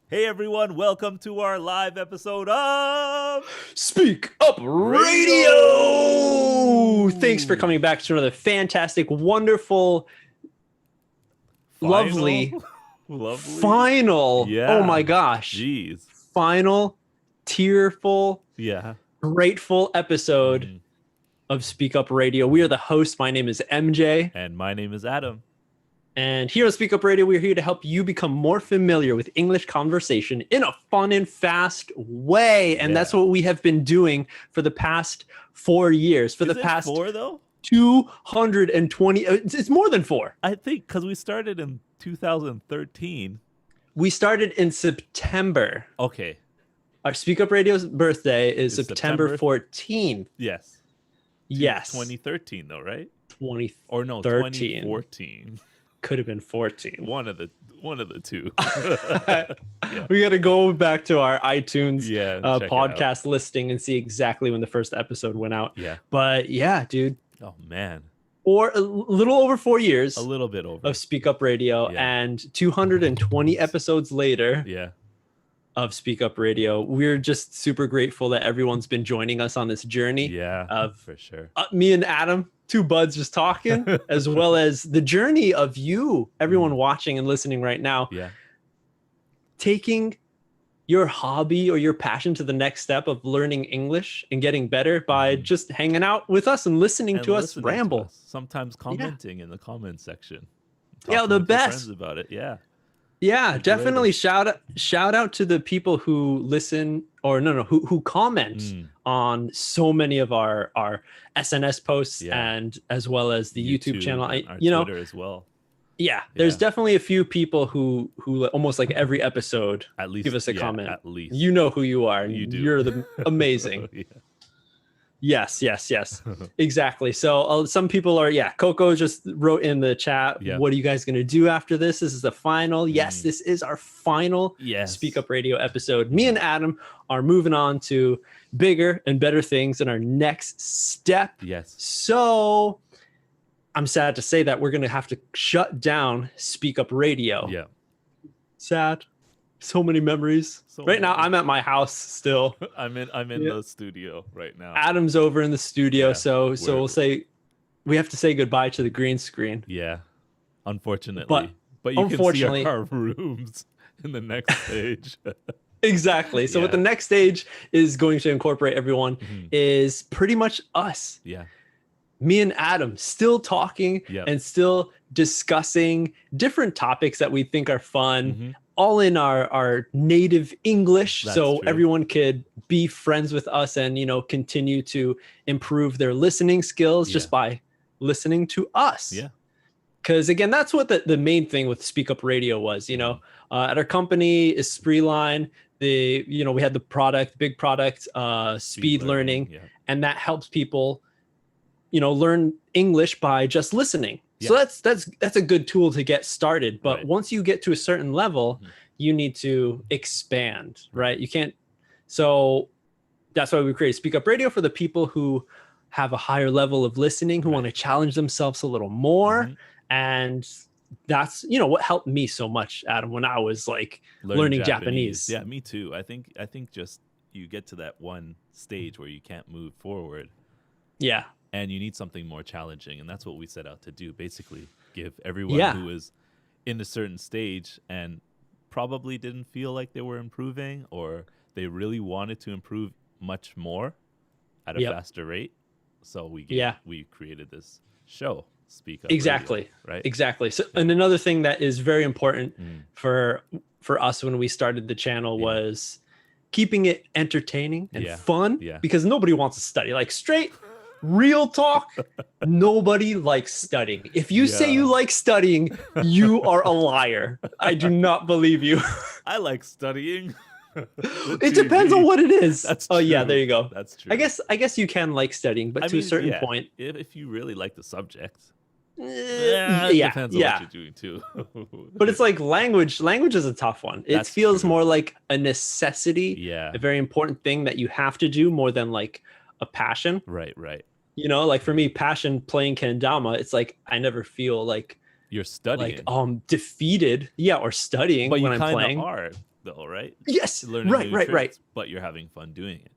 Hey everyone, welcome to our live episode of Speak Up Radio! Thanks for coming back to another fantastic, wonderful, lovely, final, Yeah. oh my gosh, Jeez. final, tearful, Yeah. grateful episode of Speak Up Radio. We are the hosts. My name is MJ. And my name is Adam. And here on Speak Up Radio, we're here to help you become more familiar with English conversation in a fun and fast way. And that's what we have been doing for the past 4 years. For Is the it past 4 though? 220. It's more than 4. I think because we started in 2013. We started in September. Okay. Our Speak Up Radio's birthday is September 14th. Yes. Yes. 2013 though, right? 2013. Or no, 2014. Could have been 14. One of the two. We got to go back to our iTunes check podcast listing and see exactly when the first episode went out. Yeah. But yeah, dude. Oh man. Or a little over 4 years. A little bit over. Of Speak Up Radio, and 220 episodes later. Yeah. Of Speak Up Radio. We're just super grateful that everyone's been joining us on this journey. Yeah, of for sure. Me and Adam, two buds just talking, as well as the journey of you, everyone watching and listening right now. Yeah. Taking your hobby or your passion to the next step of learning English and getting better by just hanging out with us and listening to us ramble. To us. Sometimes commenting in the comment section. Yeah, the best. Friends about it. Yeah. Yeah, definitely shout out to the people who listen who comment on so many of our SNS posts and as well as the YouTube channel. Our Twitter as well. Yeah, there's definitely a few people who almost like every episode at least give us a comment. At least you know who you are. You do. You're the amazing. Yes, exactly. So some people are, Coco just wrote in the chat, what are you guys going to do after this? This is the final. Yes, this is our final Speak Up Radio episode. Me and Adam are moving on to bigger and better things in our next step. Yes. So I'm sad to say that we're going to have to shut down Speak Up Radio. Yeah. Sad. So many memories. Now, I'm at my house still. I'm in the studio right now. Adam's over in the studio, so we have to say goodbye to the green screen. Yeah, unfortunately. But you can see our rooms in the next stage. Exactly. So what the next stage is going to incorporate everyone is pretty much us. Yeah. Me and Adam still talking and still discussing different topics that we think are fun. All in our native English. That's so true. Everyone could be friends with us and, continue to improve their listening skills just by listening to us. Yeah. Because again, that's what the main thing with Speak Up Radio was, at our company, Esprit Line, we had the big product, speed learning, and that helps people, learn English by just listening. So that's a good tool to get started. But once you get to a certain level, you need to expand, right? You can't. So that's why we created Speak Up Radio for the people who have a higher level of listening, who want to challenge themselves a little more. And that's, what helped me so much, Adam, when I was like learning Japanese. Yeah, me too. I think just you get to that one stage where you can't move forward. Yeah. And you need something more challenging. And that's what we set out to do. Basically, give everyone who is in a certain stage and probably didn't feel like they were improving or they really wanted to improve much more at a faster rate. So we created this show, Speak Up Exactly. Radio, right? Exactly. So, and another thing that is very important for us when we started the channel was keeping it entertaining and fun because nobody wants to study. Like straight real talk, nobody likes studying. If you say you like studying, you are a liar. I do not believe you. I like studying. It depends on what it is. That's true. Oh yeah, true. there you go. That's true. I guess you can like studying, but to a certain point. If you really like the subject. It depends on what you're doing too. But it's like language is a tough one. It feels more like a necessity, a very important thing that you have to do more than like a passion. Right. Like for me, passion playing kendama, it's like I never feel like you're studying, like defeated, or studying but when you I'm playing. Are though, right? Yes. Learning Right. new Right. Right. tricks, but you're having fun doing it.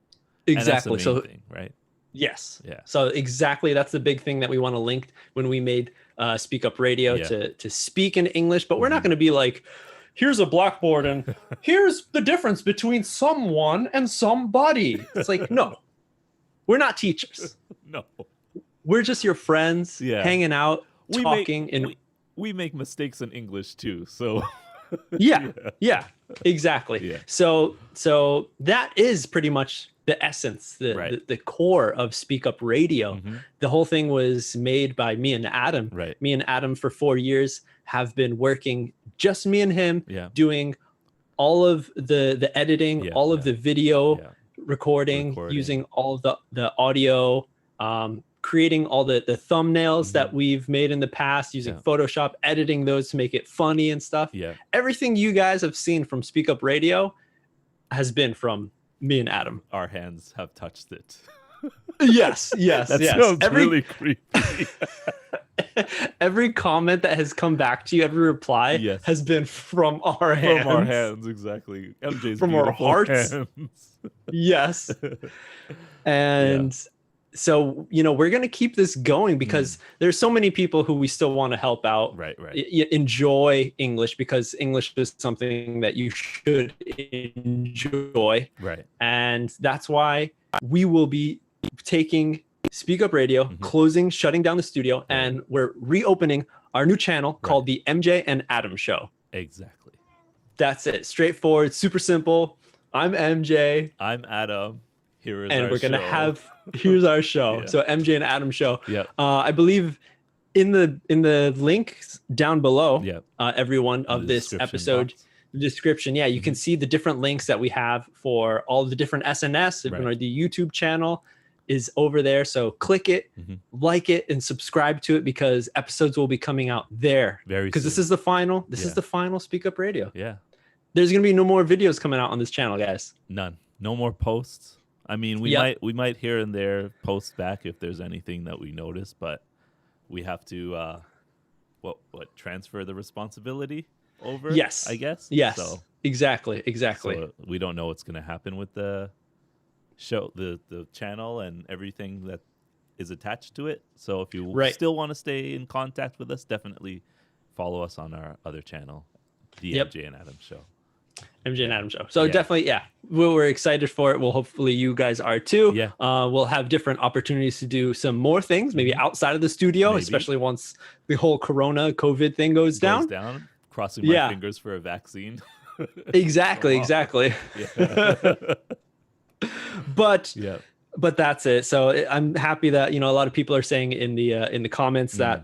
Exactly. And that's the main thing, right? Yes. Yeah. So exactly, that's the big thing that we want to link when we made Speak Up Radio Yeah. to speak in English. But we're not going to be like, here's a blackboard and here's the difference between someone and somebody. It's like, no, we're not teachers. No. We're just your friends Yeah. hanging out, We talking, we make mistakes in English too, so yeah, exactly. Yeah. So that is pretty much the essence, the core of Speak Up Radio. Mhm. The whole thing was made by me and Adam. Right. Me and Adam for 4 years have been working, just me and him, Yeah. doing all of the editing, Yeah, all of yeah. the video Yeah. recording, using all of the audio, creating all the thumbnails that we've made in the past, using Yeah. Photoshop, editing those to make it funny and stuff. Yeah. Everything you guys have seen from Speak Up Radio has been from me and Adam. Our hands have touched it. Yes. That yes. sounds really creepy. Every comment that has come back to you, every reply Yes. has been from our hands. From our hands, exactly. MJ's From our beautiful hearts. hands. Yes. And so, we're going to keep this going because there's so many people who we still want to help out. Right. Enjoy English, because English is something that you should enjoy. Right. And that's why we will be taking Speak Up Radio, shutting down the studio, and we're reopening our new channel called the MJ and Adam Show. Exactly. That's it. Straightforward, super simple. I'm MJ. I'm Adam. Here is and our we're going to show. have, here's our show. Yeah. So MJ and Adam Show. Yeah. I believe in the links down below, Yeah. Everyone of The this description episode, box. the description, you can see the different links that we have for all of the different SNS. Right. Or the YouTube channel is over there. So click it, like it, and subscribe to it, because episodes will be coming out there. Because this is the final. This is the final Speak Up Radio. Yeah. There's going to be no more videos coming out on this channel, guys. None. No more posts. I mean, we might here and there post back if there's anything that we notice, but we have to transfer the responsibility over. Yes. I guess. Yes. So, exactly. so we don't know what's going to happen with the show, the channel, and everything that is attached to it. So if you still want to stay in contact with us, definitely follow us on our other channel, the MJ and Adam Show. MJ and Adam Show. So definitely, we're excited for it. Well, hopefully you guys are too. Yeah. We'll have different opportunities to do some more things, maybe outside of the studio, especially once the whole COVID thing goes down. Crossing my fingers for a vaccine. Exactly. Yeah. But that's it. So I'm happy that, a lot of people are saying in the comments that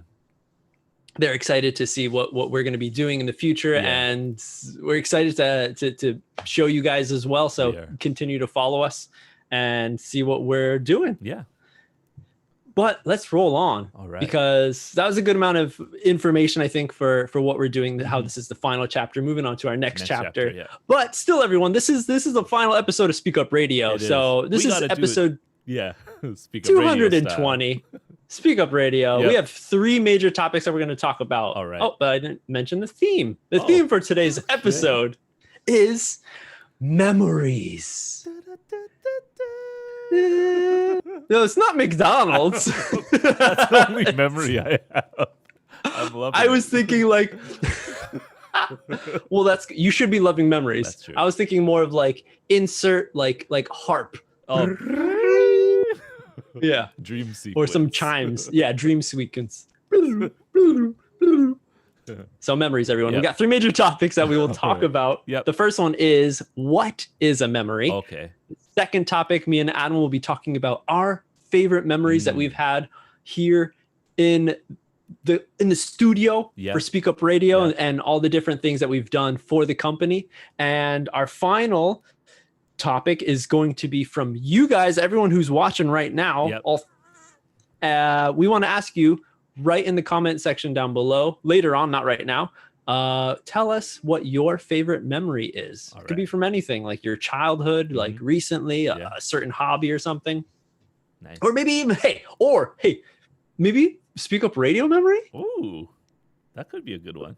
they're excited to see what we're going to be doing in the future, and we're excited to show you guys as well. So continue to follow us and see what we're doing. Yeah. But let's roll on. All right. Because that was a good amount of information, I think, for what we're doing, how this is the final chapter, moving on to our next chapter. But still, everyone, this is the final episode of Speak Up Radio. So this is episode Speak Up 220. Speak Up Radio. We have 3 major topics that we're going to talk about. All right. Oh, but I didn't mention the theme. The theme for today's episode is memories. No, it's not McDonald's. That's the only memory I have. I was thinking like, well, you should be loving memories. That's true. I was thinking more of like insert like harp. Oh. Yeah. Dream sequence. Or some chimes. Yeah, dream sequence. So memories, everyone. We got 3 major topics that we will talk about. The first one is, what is a memory? Okay. The second topic, me and Adam will be talking about our favorite memories that we've had here in the studio for Speak Up Radio and all the different things that we've done for the company. And our final topic is going to be from you guys, everyone who's watching right now. We want to ask you, right in the comment section down below, later on, not right now, tell us what your favorite memory is. It could be from anything, like your childhood, like recently, a certain hobby or something. Nice. Or maybe even, maybe Speak Up Radio memory? Ooh, that could be a good one.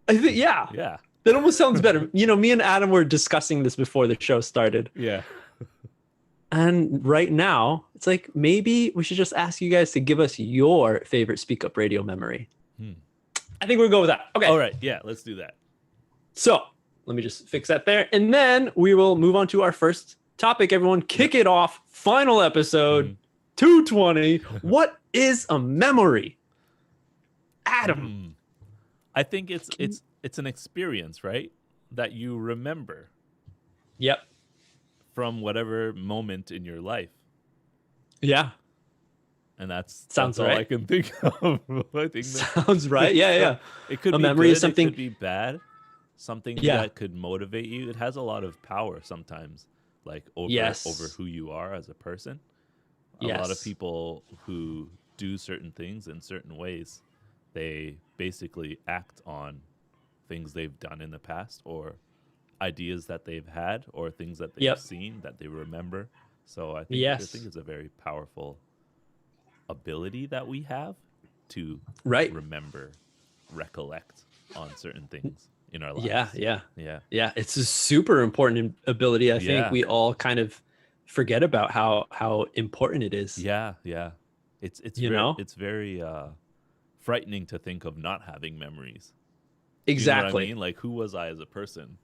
I think, Yeah. That almost sounds better. You know, me and Adam were discussing this before the show started. Yeah. And right now, it's like, maybe we should just ask you guys to give us your favorite Speak Up Radio memory. I think we'll go with that. Okay. All right. Yeah, let's do that. So let me just fix that there. And then we will move on to our first topic. Everyone, kick it off. Final episode 220. What is a memory? Adam. I think it's an experience, right? That you remember. Yep. From whatever moment in your life. Yeah. And that's Sounds all right. I can think of. I think Sounds right. Yeah. It could A be memory good, is something. it could be bad. Something that could motivate you. It has a lot of power sometimes, like over who you are as a person. A lot of people who do certain things in certain ways, they basically act on things they've done in the past or ideas that they've had or things that they've seen that they remember. So I think it's a very powerful ability that we have to remember, recollect on certain things in our lives. Yeah. It's a super important ability. I think we all kind of forget about how important it is. Yeah. It's very frightening to think of not having memories. Exactly. You know what I mean? Like, who was I as a person?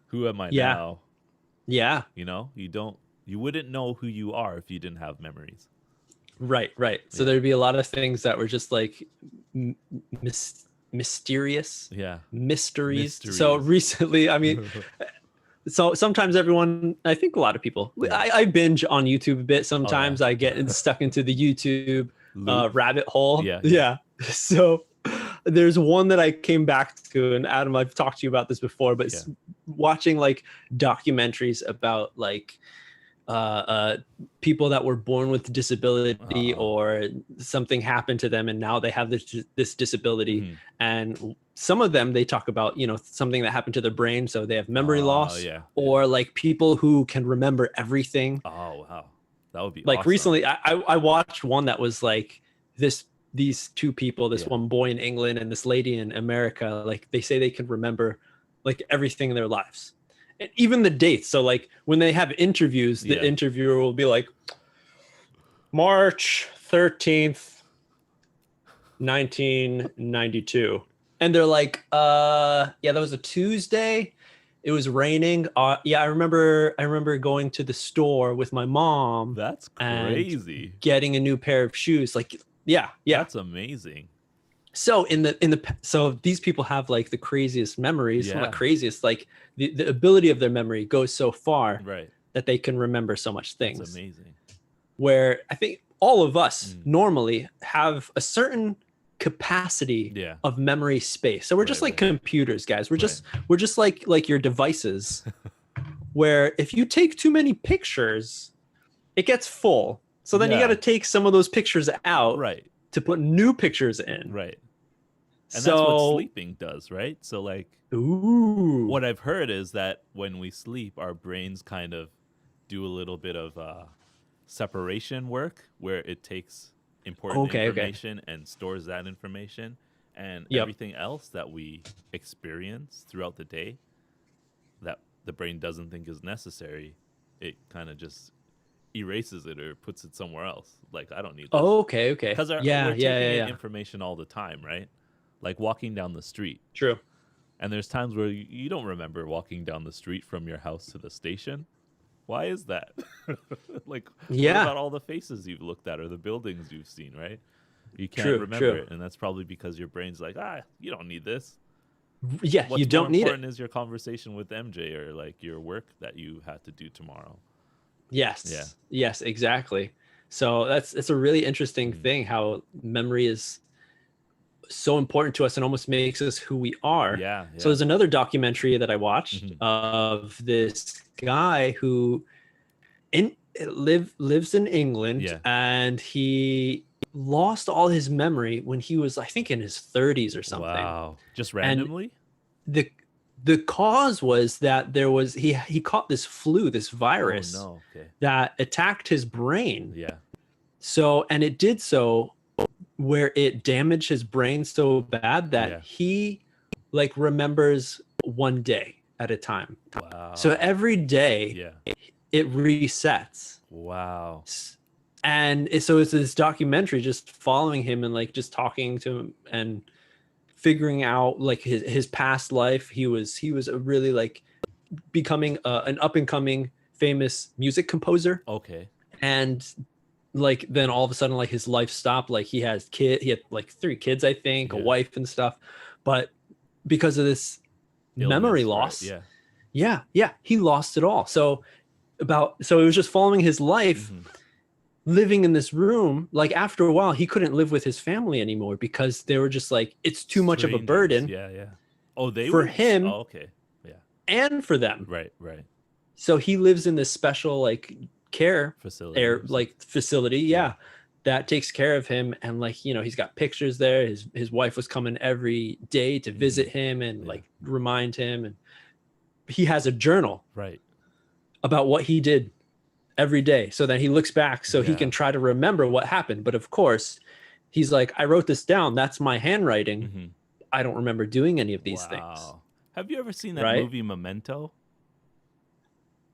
Who am I now? Yeah. You know, you wouldn't know who you are if you didn't have memories. Right. So there'd be a lot of things that were just like mysterious. Yeah. Mysteries. So recently, I mean, so sometimes I think a lot of people, I binge on YouTube a bit. Sometimes I get stuck into the YouTube rabbit hole. Yeah. So there's one that I came back to, and Adam, I've talked to you about this before, but watching like documentaries about like people that were born with disability or something happened to them and now they have this disability. And some of them, they talk about, you know, something that happened to their brain. So they have memory loss or like people who can remember everything. Oh, wow. That would be like awesome. Recently I watched one that was like these two people, this one boy in England and this lady in America, like they say they can remember like everything in their lives. And even the dates. So like when they have interviews, the interviewer will be like, March 13th, 1992. And they're like, that was a Tuesday. It was raining. I remember going to the store with my mom. That's crazy. And getting a new pair of shoes. Like, yeah. That's amazing. So so these people have like the craziest memories. Well, not craziest, like the ability of their memory goes so far that they can remember so much things. That's amazing. Where I think all of us normally have a certain capacity of memory space. So we're just like computers, guys. We're just like your devices. Where if you take too many pictures, it gets full. So then you got to take some of those pictures out to put new pictures in. Right. And that's what sleeping does, right? So like, what I've heard is that when we sleep, our brains kind of do a little bit of separation work where it takes important information and stores that information, and everything else that we experience throughout the day that the brain doesn't think is necessary, it kind of just erases it or puts it somewhere else. Like, I don't need this. Okay. Because we're taking in information all the time, right? Like walking down the street. True. And there's times where you don't remember walking down the street from your house to the station. Why is that? Like, what about all the faces you've looked at or the buildings you've seen, right? You can't remember it. And that's probably because your brain's like, you don't need this. Yeah, you don't need it. What's more important is your conversation with MJ or like your work that you had to do tomorrow. Yes. Yeah. Yes, exactly. So it's a really interesting thing how memory is so important to us and almost makes us who we are. Yeah. So there's another documentary that I watched of this guy who lives in England and he lost all his memory when he was, I think, in his 30s or something. Wow. Just randomly? And the cause was that he caught this virus that attacked his brain. Yeah. So, and it did so where it damaged his brain so bad that he like remembers one day at a time. Wow. So every day it resets. Wow. And so it's this documentary just following him and like just talking to him and figuring out like his past life. He was a really like becoming an up and coming famous music composer. Okay. And like then all of a sudden like his life stopped. Like he had like 3 kids, I think, a wife and stuff. But because of this memory loss, he lost it all. So it was just following his life. Living in this room, like after a while, he couldn't live with his family anymore because they were just like, it's too much of a burden. Oh, they for were him. Oh, okay. Yeah. And for them. Right. So he lives in this special like care facility. Yeah. That takes care of him. And like, you know, he's got pictures there. His wife was coming every day to visit him and like remind him. And he has a journal about what he did every day, so that he looks back so he can try to remember what happened. But of course he's like, I wrote this down, that's my handwriting. I don't remember doing any of these things. Have you ever seen that movie Memento?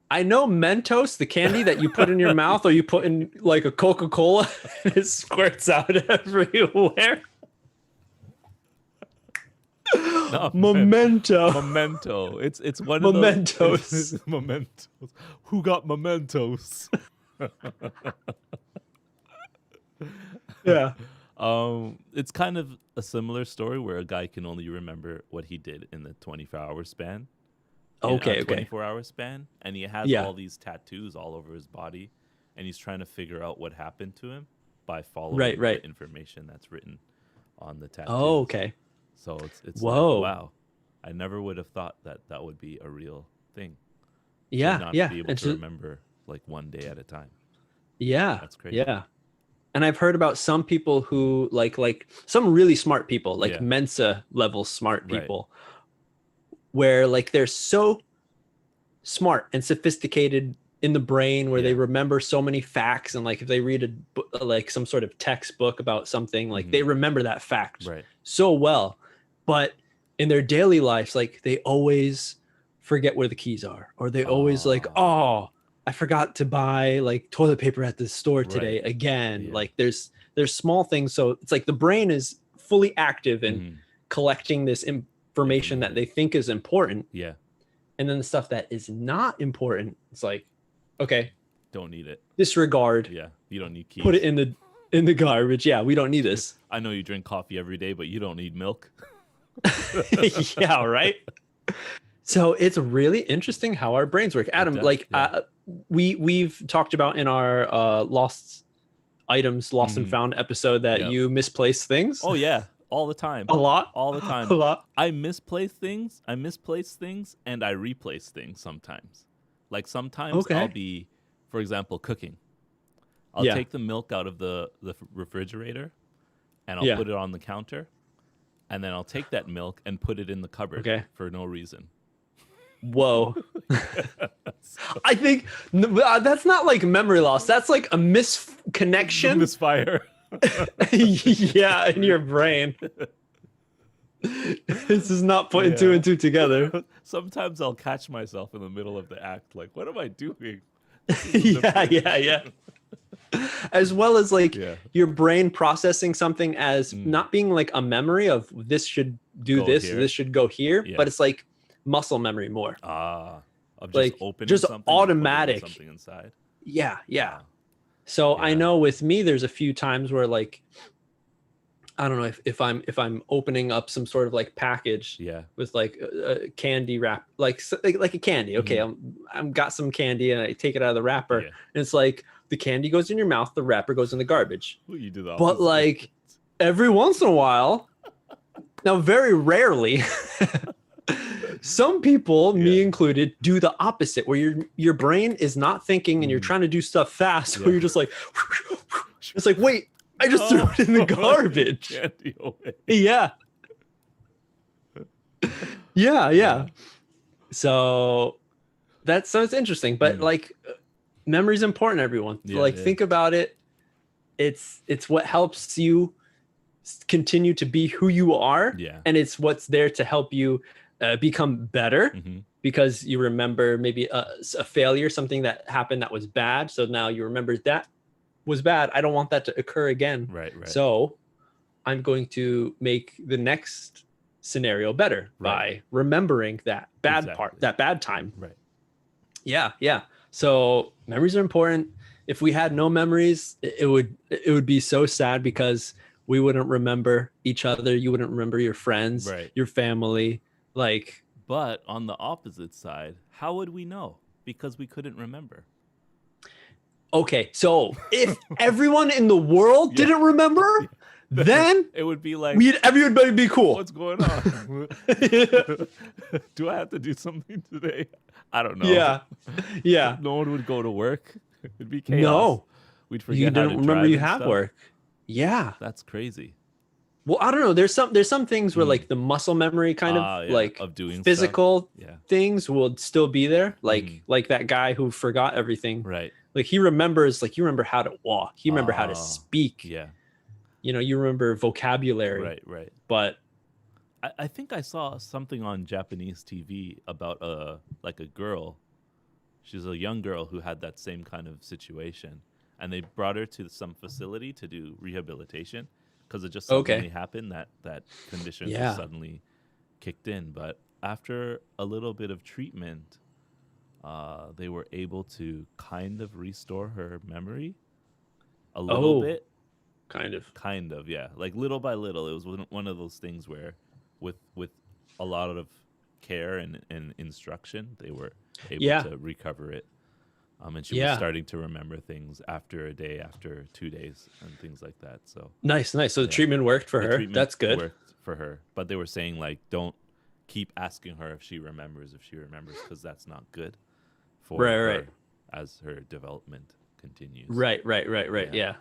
I know Mentos, the candy that you put in your mouth or you put in like a Coca-Cola and it squirts out everywhere. No, Memento. It's one of Mementos. Those mementos. Who got mementos? Yeah. It's kind of a similar story where a guy can only remember what he did in the 24-hour span. 24-hour span, and he has all these tattoos all over his body, and he's trying to figure out what happened to him by following the information that's written on the tattoo. Oh, okay. So it's whoa. Like, wow. I never would have thought that would be a real thing. Yeah, to not be able to remember like one day at a time. Yeah. That's crazy. Yeah. And I've heard about some people who like some really smart people, like Mensa level smart people, where like they're so smart and sophisticated in the brain where they remember so many facts, and like if they read like some sort of textbook about something, like they remember that fact so well, but in their daily lives, like they always forget where the keys are, or they always like, oh, I forgot to buy like toilet paper at the store today again. Like there's small things. So it's like the brain is fully active in collecting this information that they think is important. Yeah. And then the stuff that is not important, it's like, okay, don't need it. Disregard. Yeah. You don't need keys. Put it in the garbage. Yeah, we don't need this. I know you drink coffee every day, but you don't need milk. Yeah, right. So it's really interesting how our brains work. Adam, we've talked about in our lost and found episode that you misplace things. Oh yeah, all the time. A lot. All the time. A lot. I misplace things, and I replace things sometimes. Like sometimes I'll be, for example, cooking. I'll take the milk out of the refrigerator and I'll put it on the counter, and then I'll take that milk and put it in the cupboard for no reason. Whoa. I think that's not like memory loss. That's like a misconnection. Misfire. Yeah, in your brain. This is not putting two and two together. Sometimes I'll catch myself in the middle of the act, like, what am I doing? Yeah. As well as like your brain processing something as not being like a memory of this should do this, this should go here, but it's like muscle memory more. Of just like opening just something, automatic something inside. Yeah. So I know with me, there's a few times where like, I don't know if I'm opening up some sort of like package with like a candy wrap, like a candy. Okay, I'm got some candy and I take it out of the wrapper, and it's like the candy goes in your mouth, the wrapper goes in the garbage. Well, you do that. But like every once in a while, now very rarely, some people, me included, do the opposite, where your brain is not thinking and you're trying to do stuff fast, where you're just like, it's like, wait, I just threw it in the garbage. Yeah. So it's interesting, but like memory's important, everyone. Think about it. It's what helps you continue to be who you are. Yeah. And it's what's there to help you become better because you remember maybe a failure, something that happened that was bad. So now you remember that was bad. I don't want that to occur again. Right. So I'm going to make the next scenario better by remembering that bad part, that bad time. Right. Yeah. So memories are important. If we had no memories, it would be so sad because we wouldn't remember each other. You wouldn't remember your friends, your family. Like, but on the opposite side, how would we know? Because we couldn't remember. Okay, so if everyone in the world didn't remember, then it would be like everybody would be cool. What's going on? Do I have to do something today? I don't know. Yeah. No one would go to work. It'd be chaos. No, we'd forget. You didn't remember you had work. Yeah, that's crazy. Well, I don't know. There's some things where like the muscle memory kind of like of doing physical things will still be there. Like that guy who forgot everything. Right. Like he remembers, like you remember how to walk. He remember how to speak. Yeah. You know, you remember vocabulary. Right. But I think I saw something on Japanese TV about a girl. She's a young girl who had that same kind of situation, and they brought her to some facility to do rehabilitation because it just suddenly happened that condition just suddenly kicked in. But after a little bit of treatment, they were able to kind of restore her memory a little bit. Kind of, yeah. Like little by little. It was one of those things where with a lot of care and instruction, they were able to recover it. And she was starting to remember things after a day, after 2 days, and things like that. So nice. So the treatment worked for her. That's good. Worked for her. But they were saying like, don't keep asking her if she remembers, because that's not good for her as her development continues. Right. Yeah.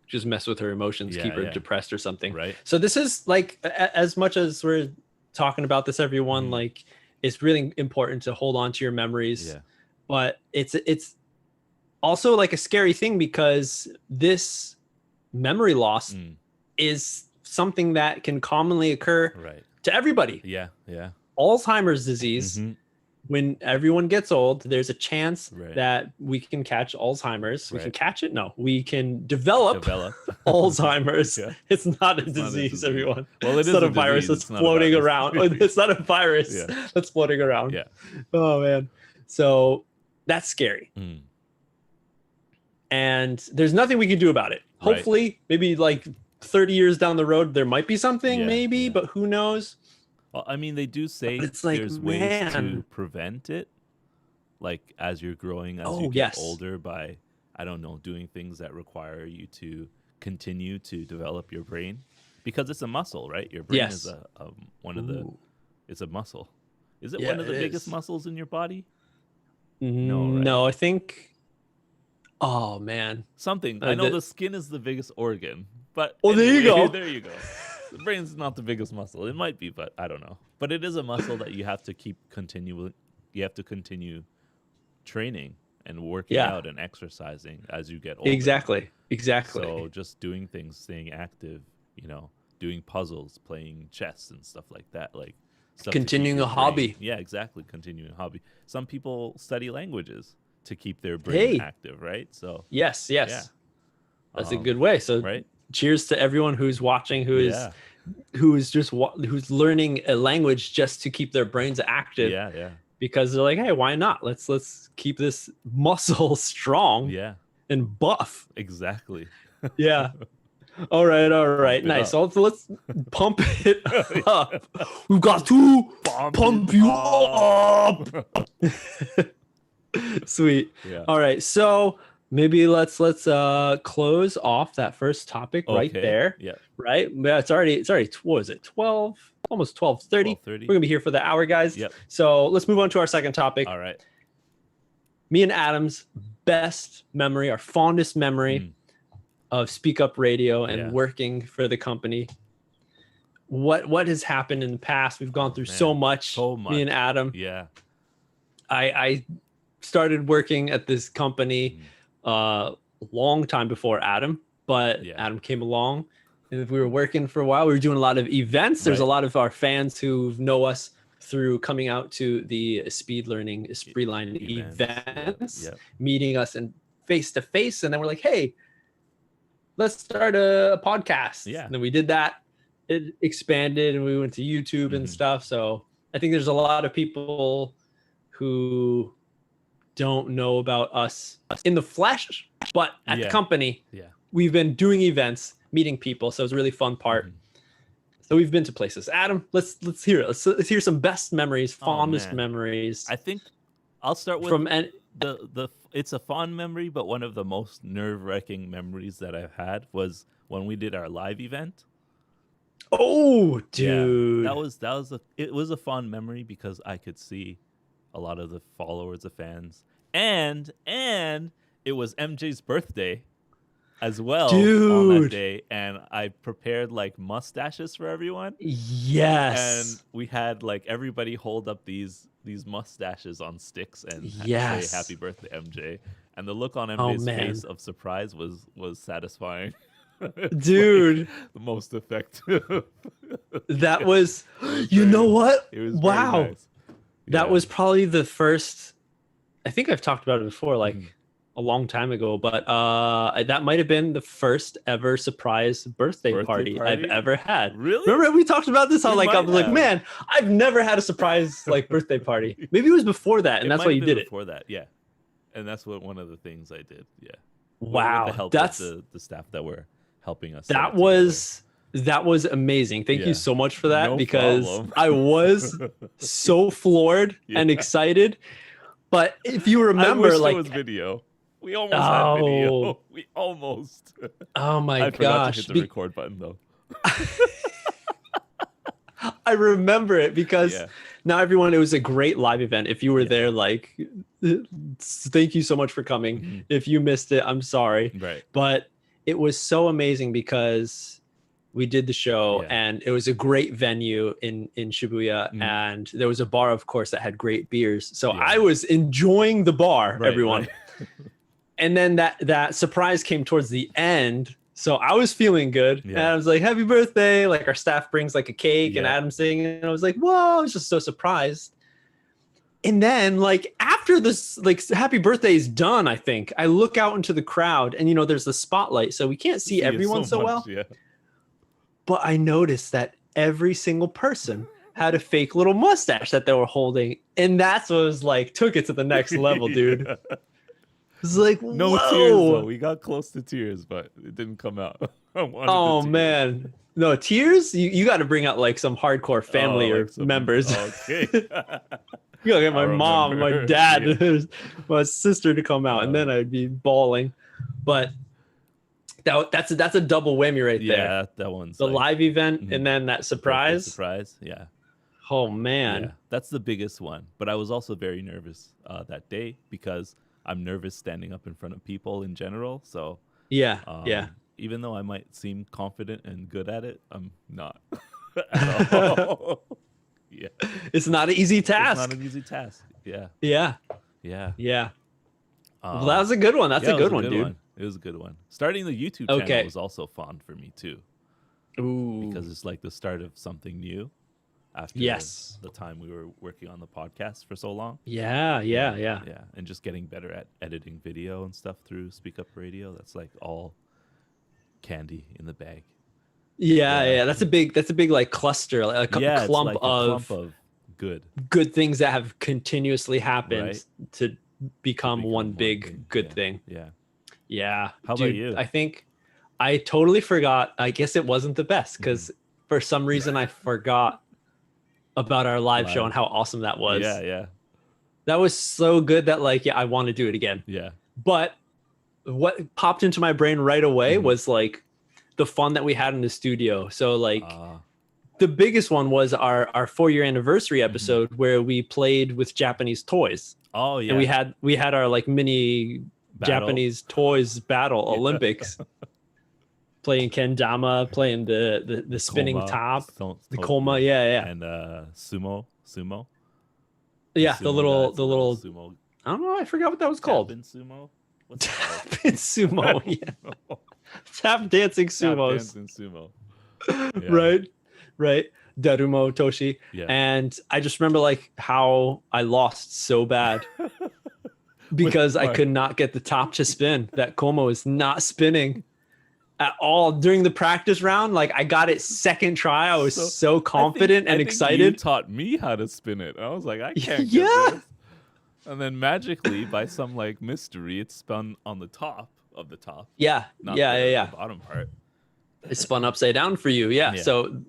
Just mess with her emotions, keep her depressed or something. Right. So this is like, as much as we're talking about this, everyone, like it's really important to hold on to your memories. Yeah. But it's also like a scary thing because this memory loss is something that can commonly occur to everybody. Yeah. Alzheimer's disease. When everyone gets old, there's a chance that we can catch Alzheimer's. We can catch it? No, we can develop Alzheimer's. It's not a disease, everyone. Well, it's not a virus that's floating around. It's not a virus that's floating around. Yeah. Oh, man. So that's scary. And there's nothing we can do about it. Hopefully, maybe like 30 years down the road, there might be something, but who knows? Well, I mean, they do say there's ways to prevent it, like as you're growing, as you get older, by, I don't know, doing things that require you to continue to develop your brain, because it's a muscle, right? Your brain is it's a muscle. Is it one of the biggest muscles in your body? No, I think. Oh man, something. I know the skin is the biggest organ, but anyway, there you go. There you go. The brain's not the biggest muscle. It might be, but I don't know. But it is a muscle that you have to continue training and working out and exercising as you get older. Exactly. So just doing things, staying active, doing puzzles, playing chess and stuff like that, like stuff continuing a hobby. Yeah, exactly. Continuing a hobby. Some people study languages to keep their brain active, right? So yes. Yeah. That's a good way. So cheers to everyone who's watching, who's learning a language just to keep their brains active. Yeah. Because they're like, hey, why not? Let's keep this muscle strong. And buff. Exactly. Yeah. All right. Nice. So let's pump it up. We've got to pump you up. Sweet. Yeah. All right. So maybe let's close off that first topic right there. Yeah. Right. Yeah, it's already what is it? 12, almost 12:30. We're gonna be here for the hour, guys. Yep. So let's move on to our second topic. All right. Me and Adam's best memory, our fondest memory of Speak Up Radio and working for the company. What has happened in the past? We've gone through so much. Me and Adam. Yeah. I started working at this company long time before Adam, but Adam came along And we were working for a while. We were doing a lot of events. There's a lot of our fans who know us through coming out to the speed learning Esprit Line events, meeting us in face to face. And then we're like, hey, let's start a podcast. Yeah. And then we did that. It expanded and we went to YouTube and stuff. So I think there's a lot of people who don't know about us in the flesh, but at the company, we've been doing events, meeting people. So it's a really fun part. So we've been to places. Adam, let's hear it. Let's hear some best memories, fondest memories. I think I'll start with the it's a fond memory, but one of the most nerve-wracking memories that I've had was when we did our live event. Oh, dude. Yeah, it was a fond memory because I could see a lot of the followers, the fans, and it was MJ's birthday as well on that day, and I prepared like mustaches for everyone. Yes. And we had like everybody hold up these mustaches on sticks and say happy birthday, MJ. And the look on MJ's face of surprise was satisfying. Dude, like the most effective. That was you know what? It was wow. Nice. That was probably the first, I think I've talked about it before, like a long time ago, but that might have been the first ever surprise birthday party I've ever had. Really? Remember we talked about this? I was like, man, I've never had a surprise like birthday party. Maybe it was before that, and that's why you did it. Before that, yeah. And that's one of the things I did. Yeah. Wow. With the help of the staff that were helping us. That was amazing. Thank you so much for that, because I was so floored and excited. But if you remember, there was video. We almost had video. We almost. Oh my gosh! I forgot to hit the record button though. I remember it because now everyone, it was a great live event. If you were there, like, thank you so much for coming. If you missed it, I'm sorry. Right. But it was so amazing because we did the show and it was a great venue in Shibuya, and there was a bar, of course, that had great beers. So I was enjoying the bar, everyone. Right. And then that surprise came towards the end. So I was feeling good. And I was like, happy birthday. Like our staff brings like a cake and Adam's singing. And I was like, whoa, I was just so surprised. And then like after this, like happy birthday is done, I think I look out into the crowd and, there's the spotlight. So we can't see everyone so well. Yeah. But I noticed that every single person had a fake little mustache that they were holding. And that's what was like, took it to the next level, dude. It's like, no tears though. We got close to tears, but it didn't come out. Oh man, no tears. You got to bring out like some hardcore family or members. Okay. You gotta get my mom, my dad, my sister to come out, and then I'd be bawling. But that's a double whammy right there. Yeah, that one's the live event and then that surprise. Surprise, yeah. Oh man, yeah, that's the biggest one. But I was also very nervous that day because I'm nervous standing up in front of people in general. So even though I might seem confident and good at it, I'm not at all. Yeah, it's not an easy task. It's not an easy task. Yeah. Well, that was a good one. That's a good one, dude. It was a good one. Starting the YouTube channel was also fun for me too. Ooh, because it's like the start of something new. After the time we were working on the podcast for so long. Yeah. And just getting better at editing video and stuff through Speak Up Radio. That's like all candy in the bag. Yeah. That's a big like cluster, like a clump of good things that have continuously happened to become one big good thing. Yeah. How about you? I think I totally forgot. I guess it wasn't the best because for some reason I forgot about our live show and how awesome that was. Yeah. That was so good that like, I want to do it again. Yeah. But what popped into my brain right away was like the fun that we had in the studio. So like the biggest one was our 4-year anniversary episode where we played with Japanese toys. Oh yeah. And we had our like mini Japanese toys battle Olympics. Playing kendama, playing the spinning top, the koma, and sumo. Yeah, the little sumo. I don't know, I forgot what that was called. Tap-in sumo. Tap-in sumo. Yeah. Tap dancing sumos. Tap dancing sumo. Yeah. Right. Darumo Toshi. Yeah. And I just remember like how I lost so bad because I could not get the top to spin. That Como is not spinning at all during the practice round. Like I got it second try. I was so confident and excited. You taught me how to spin it. I was like, I can't get this. And then magically, by some like mystery, it spun on the top of the top. Yeah. Not the bottom part. It spun upside down for you. Yeah. So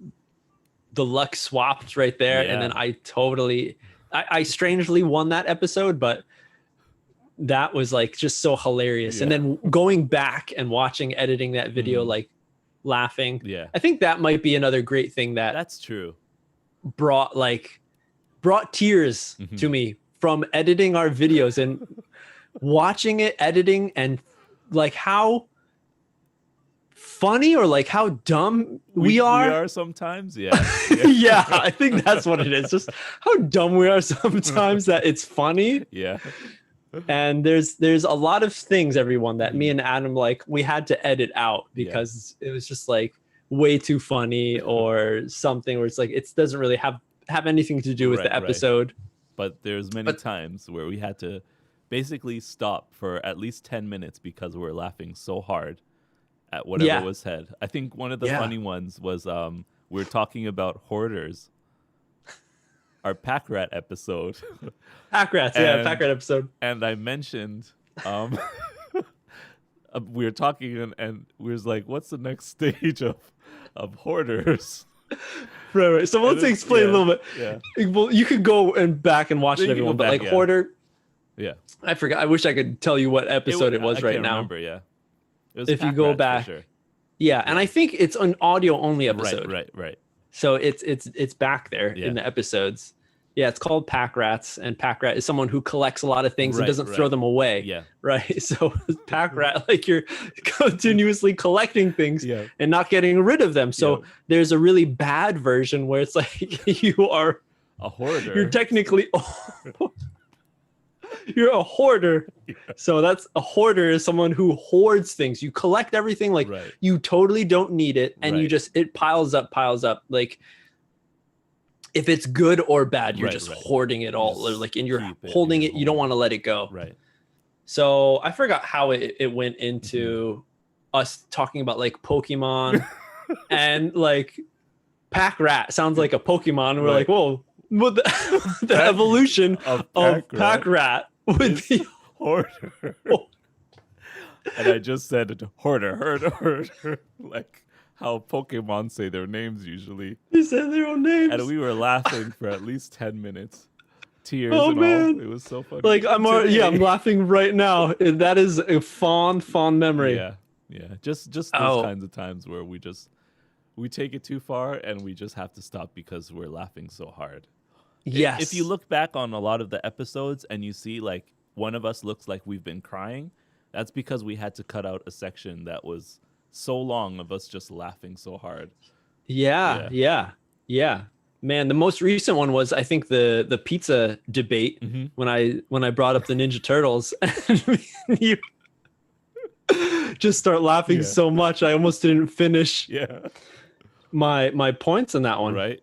the luck swapped right there. And then I strangely won that episode, but that was like just so hilarious. And then going back and watching, editing that video, like laughing. Yeah. I think that might be another great thing that's true. Brought tears to me from editing our videos and watching it, editing, and like how funny or like how dumb we are. We are sometimes. Yeah. Yeah, I think that's what it is. Just how dumb we are sometimes that it's funny. Yeah. And there's a lot of things, everyone, that me and Adam, like, we had to edit out because it was just like way too funny or something where it's like it doesn't really have anything to do with the episode. But there's many times where we had to basically stop for at least 10 minutes because we were laughing so hard at whatever was said. I think one of the funny ones was we were talking about hoarders. Our pack rat episode. Pack rats, pack rat episode. And I mentioned we were talking and we was like, what's the next stage of hoarders? Right. So let's explain a little bit. Yeah. Well, you could go back and watch it, everyone. But like hoarder. Yeah. I forgot. I wish I could tell you what episode it was right now. I remember, yeah. It was if you go back. Sure. Yeah, and I think it's an audio only episode. Right. So it's back there in the episodes. Yeah, it's called Pack Rats, and Pack Rat is someone who collects a lot of things and doesn't throw them away. Yeah. Right. So Pack Rat, like you're continuously collecting things and not getting rid of them. So there's a really bad version where it's like you are a hoarder. You're technically you're a hoarder. Yeah. So that's a hoarder is someone who hoards things. You collect everything like you totally don't need it, and you just it piles up. Like if it's good or bad, you're just hoarding it all. Like and you're holding it, you don't want to let it go. Right. So I forgot how it went into us talking about like Pokemon and like Pack Rat sounds like a Pokemon. And we're like, whoa, what the evolution of Pack Rat would be hoarder. And I just said hoarder, like how Pokemon say their names usually. They said their own names. And we were laughing for at least 10 minutes. Tears and all. It was so funny. Like I'm laughing right now. That is a fond memory. Yeah. Just those kinds of times where we take it too far and we just have to stop because we're laughing so hard. Yes. If you look back on a lot of the episodes and you see like one of us looks like we've been crying, that's because we had to cut out a section that was so long of us just laughing so hard. Yeah. Man, the most recent one was I think the pizza debate when I brought up the Ninja Turtles and you just start laughing so much I almost didn't finish my points in that one. Right.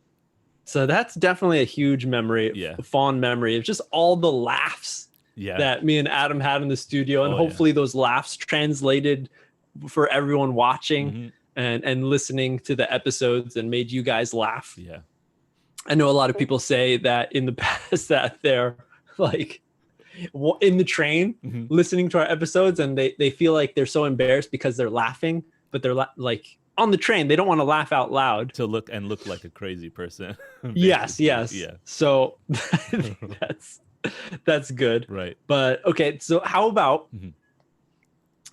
So that's definitely a huge memory, a fond memory of just all the laughs that me and Adam had in the studio, and hopefully those laughs translated for everyone watching and listening to the episodes and made you guys laugh. Yeah. I know a lot of people say that in the past that they're like in the train listening to our episodes and they feel like they're so embarrassed because they're laughing, but they're like on the train, they don't want to laugh out loud. To look like a crazy person. Yes. Yeah. So that's good. Right. But okay, so how about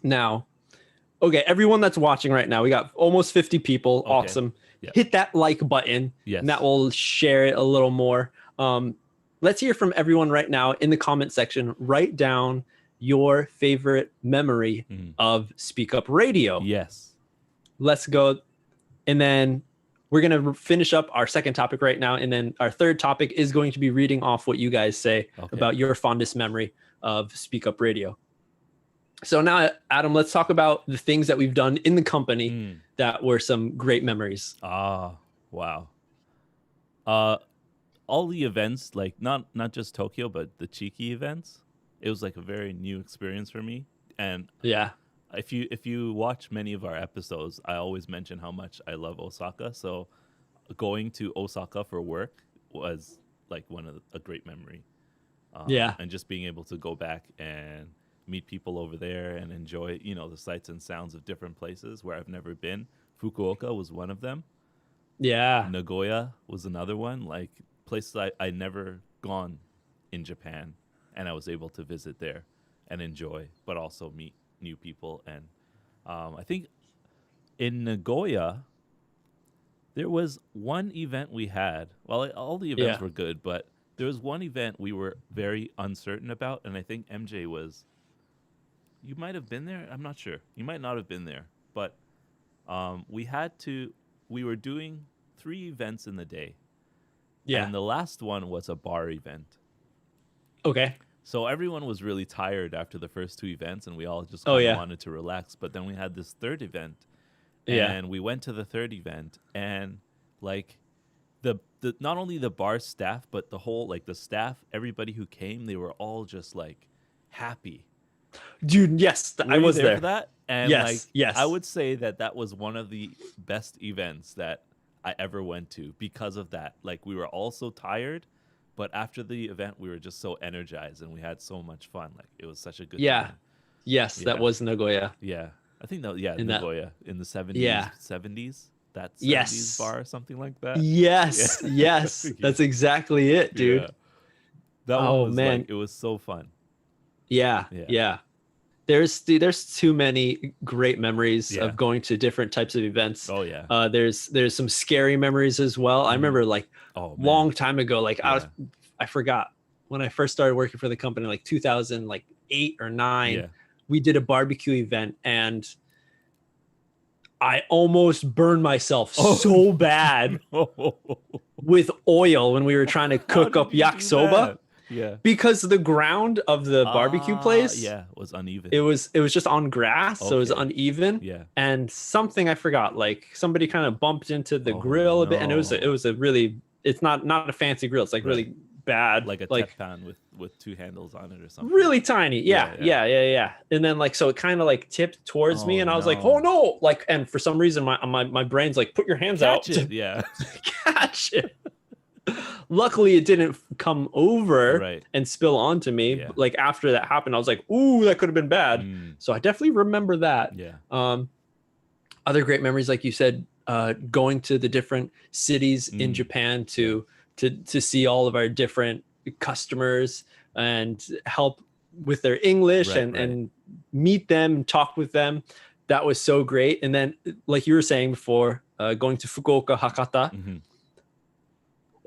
now? Okay, everyone that's watching right now, we got almost 50 people. Okay. Awesome. Yep. Hit that like button. Yes. And that will share it a little more. Let's hear from everyone right now in the comment section. Write down your favorite memory of Speak Up Radio. Yes. Let's go. And then we're going to finish up our second topic right now. And then our third topic is going to be reading off what you guys say about your fondest memory of Speak Up Radio. So now, Adam, let's talk about the things that we've done in the company that were some great memories. Wow. All the events, like not just Tokyo, but the Chiki events, it was like a very new experience for me. And if you watch many of our episodes, I always mention how much I love Osaka. So going to Osaka for work was like a great memory. And just being able to go back and meet people over there and enjoy, the sights and sounds of different places where I've never been. Fukuoka was one of them. Yeah. Nagoya was another one, like places I never gone in Japan, and I was able to visit there and enjoy, but also meet new people. And I think in Nagoya, there was one event we had. Well, all the events were good, but there was one event we were very uncertain about, and I think MJ was... You might have been there. I'm not sure. You might not have been there. But we were doing 3 events in the day. Yeah. And the last one was a bar event. Okay. So everyone was really tired after the first 2 events, and we all just kind of wanted to relax. But then we had this 3rd event, and we went to the 3rd event, and like the not only the bar staff, but the whole, like the staff, everybody who came, they were all just like happy. Dude, yes, I was there for that. And yes. I would say that was one of the best events that I ever went to because of that. Like, we were all so tired, but after the event, we were just so energized and we had so much fun. Like, it was such a good time. Yes, that was Nagoya. Yeah. I think Nagoya in the 70s. 70s. That 70s bar or something like that. Yes. That's exactly it, dude. Yeah. That one was man. It was so fun. Yeah. There's too many great memories of going to different types of events. Oh yeah. There's some scary memories as well. I remember long time ago, I forgot when I first started working for the company, like 2008 or 9. We did a barbecue event and I almost burned myself so bad with oil when we were trying to cook up yakisoba. Yeah. Because the ground of the barbecue place was uneven. It was just on grass, so it was uneven. Yeah. And something I forgot, like somebody kind of bumped into the grill a bit, and it was a really, it's not a fancy grill, it's like really bad, like a teflon with 2 handles on it or something. Really tiny. Yeah. And then so it kind of like tipped towards me, and I was like, oh no, and for some reason my brain's like, put your hands out. Catch it. Luckily, it didn't come over and spill onto me. Yeah. Like after that happened, I was like, "Ooh, that could have been bad." So I definitely remember that. Yeah. Other great memories, like you said, going to the different cities in Japan to see all of our different customers and help with their English and meet them and talk with them. That was so great. And then, like you were saying before, going to Fukuoka, Hakata.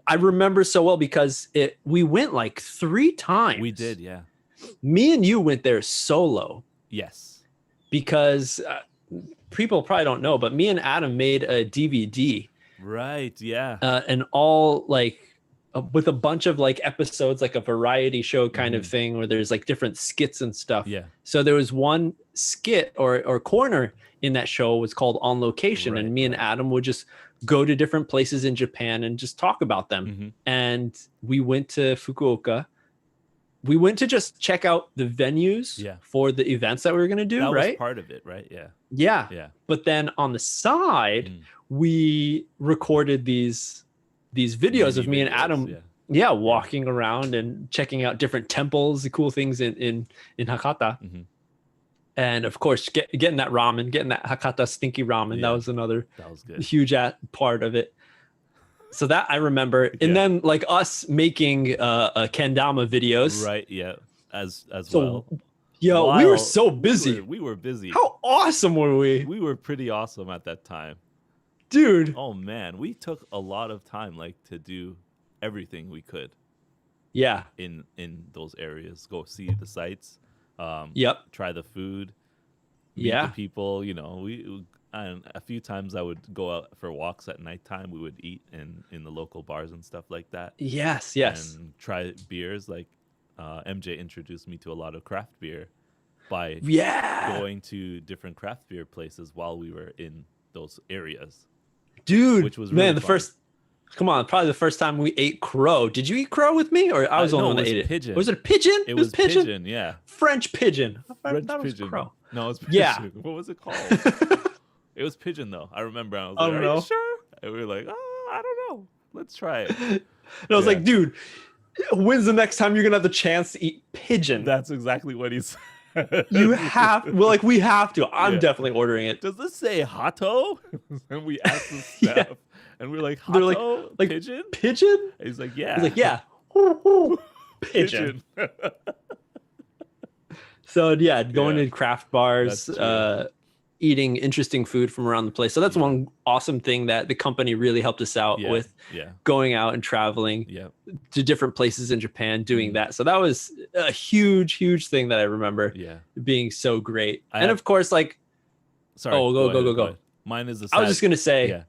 I remember so well because we went like 3 times. We did, yeah. Me and you went there solo. Yes. Because people probably don't know, but me and Adam made a DVD. Right, yeah. And all with a bunch of episodes, like a variety show kind of thing where there's like different skits and stuff. Yeah. So there was one skit or corner in that show was called On Location. And me and Adam would just go to different places in Japan and just talk about them. And we went to Fukuoka. We went to just check out the venues for the events that we were going to do, that right? Was part of it, right? Yeah. Yeah. But then on the side, we recorded these videos of me and Adam walking around and checking out different temples, the cool things in Hakata. And of course, getting that ramen, getting that Hakata stinky ramen, that was another huge part of it. So that I remember. And then us making kendama videos. Right, yeah, as well. Yo, we were so busy. We were busy. How awesome were we? We were pretty awesome at that time. Dude. Oh, man. We took a lot of time to do everything we could. Yeah. In those areas. Go see the sights. Try the food, meet the people. A few times I would go out for walks at nighttime. We would eat in the local bars and stuff like that. Yes. And try beers. Like MJ introduced me to a lot of craft beer, by going to different craft beer places while we were in those areas. Dude, which was really probably the first time we ate crow. Did you eat crow with me, or I was the only one that ate pigeon. it? Was it a pigeon? It was pigeon, yeah. French pigeon. French that pigeon. Was crow. No, it was pigeon. Yeah. What was it called? It was pigeon, though. I remember. I was like, are you sure? And we were like, I don't know. Let's try it. And I was like, dude, when's the next time you're going to have the chance to eat pigeon? That's exactly what he said. You have, we have to. I'm definitely ordering it. Does this say hato? And we asked the staff, and we're like, hato, they're like, pigeon? Pigeon? And he's like, yeah. He's like, yeah. Pigeon. So going to craft bars, eating interesting food from around the place. So that's one awesome thing that the company really helped us out with, going out and traveling to different places in Japan, doing that. So that was a huge thing that I remember being so great. Of course, like, sorry, go. Mine is the I was just going to say,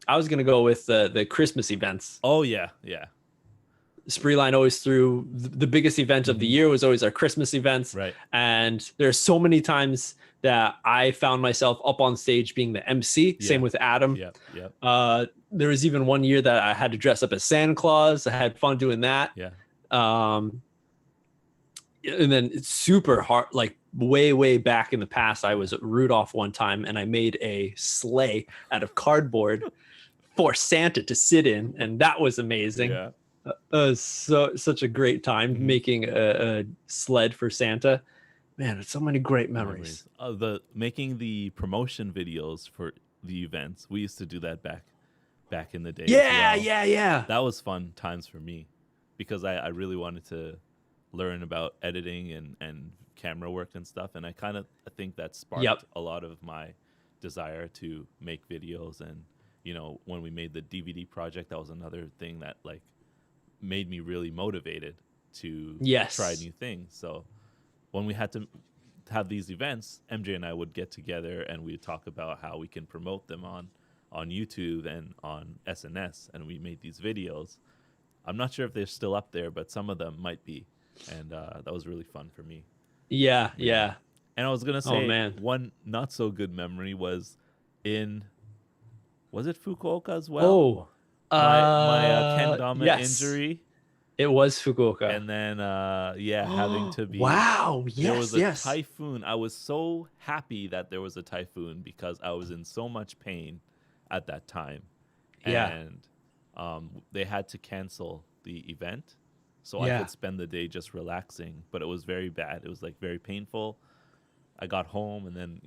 I was going to go with the Christmas events. Oh, yeah. Spreeline always threw the biggest event of the year was always our Christmas events. Right. And there's so many times that I found myself up on stage being the MC. Same with Adam. There was even one year that I had to dress up as Santa Claus. I had fun doing that. And then it's super hard, like way back in the past, I was Rudolph one time and I made a sleigh out of cardboard for Santa to sit in. And that was amazing. Such a great time making a sled for Santa. Man, it's so many great memories. Making the promotion videos for the events. We used to do that back in the day. Yeah. That was fun times for me because I really wanted to learn about editing and camera work and stuff. And I think that sparked a lot of my desire to make videos. And, when we made the DVD project, that was another thing that like made me really motivated to try new things. So when we had to have these events, MJ and I would get together and we'd talk about how we can promote them on YouTube and on SNS. And we made these videos. I'm not sure if they're still up there, but some of them might be. And that was really fun for me. Yeah. And I was going to say, one not so good memory was was it Fukuoka as well? My kendama injury. It was Fukuoka. And then, having to be... Wow, yes, there was a typhoon. I was so happy that there was a typhoon because I was in so much pain at that time. And they had to cancel the event. So I could spend the day just relaxing. But it was very bad. It was like very painful. I got home and then,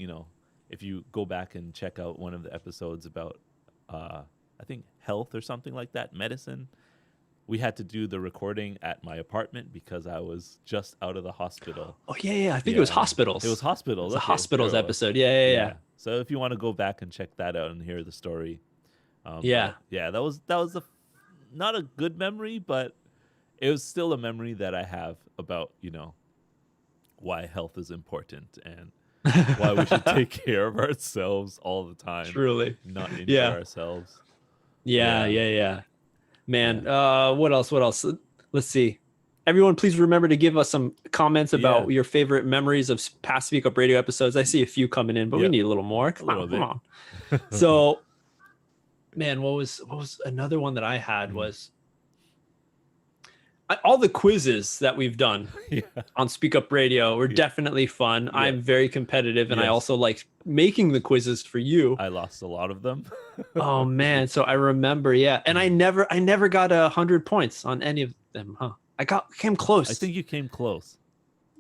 if you go back and check out one of the episodes about, I think, health or something like that, medicine, we had to do the recording at my apartment because I was just out of the hospital. Oh, yeah. I think it was hospitals. It was hospitals. It was a hospitals episode. Yeah. So if you want to go back and check that out and hear the story. That was not a good memory, but it was still a memory that I have about, why health is important and why we should take care of ourselves all the time. Truly. Not injure ourselves. Yeah. Man, what else? Let's see. Everyone, please remember to give us some comments about your favorite memories of past Speak Up Radio episodes. I see a few coming in, but we need a little more. Come on. So, man, what was another one that I had was all the quizzes that we've done on Speak Up Radio were definitely fun. I'm very competitive, and I also like making the quizzes for you. I lost a lot of them. Oh man, so I remember, and I never got 100 points on any of them, huh? I came close. I think you came close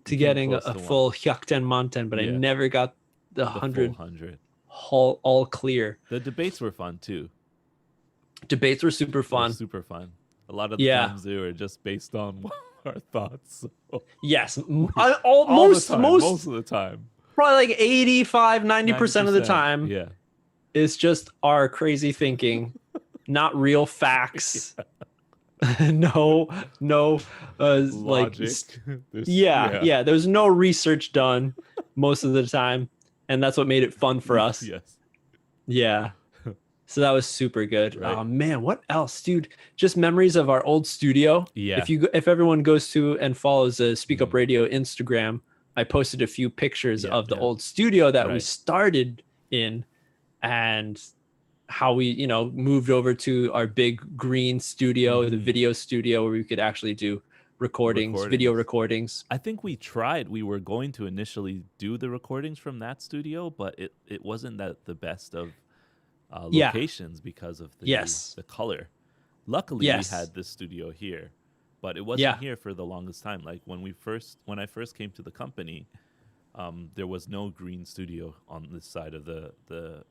to getting a full Hyakuten Monten, but I never got the 100. All clear. The debates were fun too. Debates were super fun. A lot of the times they were just based on our thoughts. So. Yes, most of the time. Probably like 85-90% of the time. Yeah. It's just our crazy thinking, not real facts. no logic. There's no research done most of the time, and that's what made it fun for us. Yeah. So that was super good. Right. Oh man, what else, dude? Just memories of our old studio. If everyone goes to and follows Speak Up Radio Instagram, I posted a few pictures of the old studio that we started in, and how we, you know, moved over to our big green studio, the video studio, where we could actually do video recordings. I think we were going to initially do the recordings from that studio, but it wasn't the best of locations because of the color. Luckily, we had this studio here, but it wasn't here for the longest time. Like when I first came to the company, there was no green studio on this side of the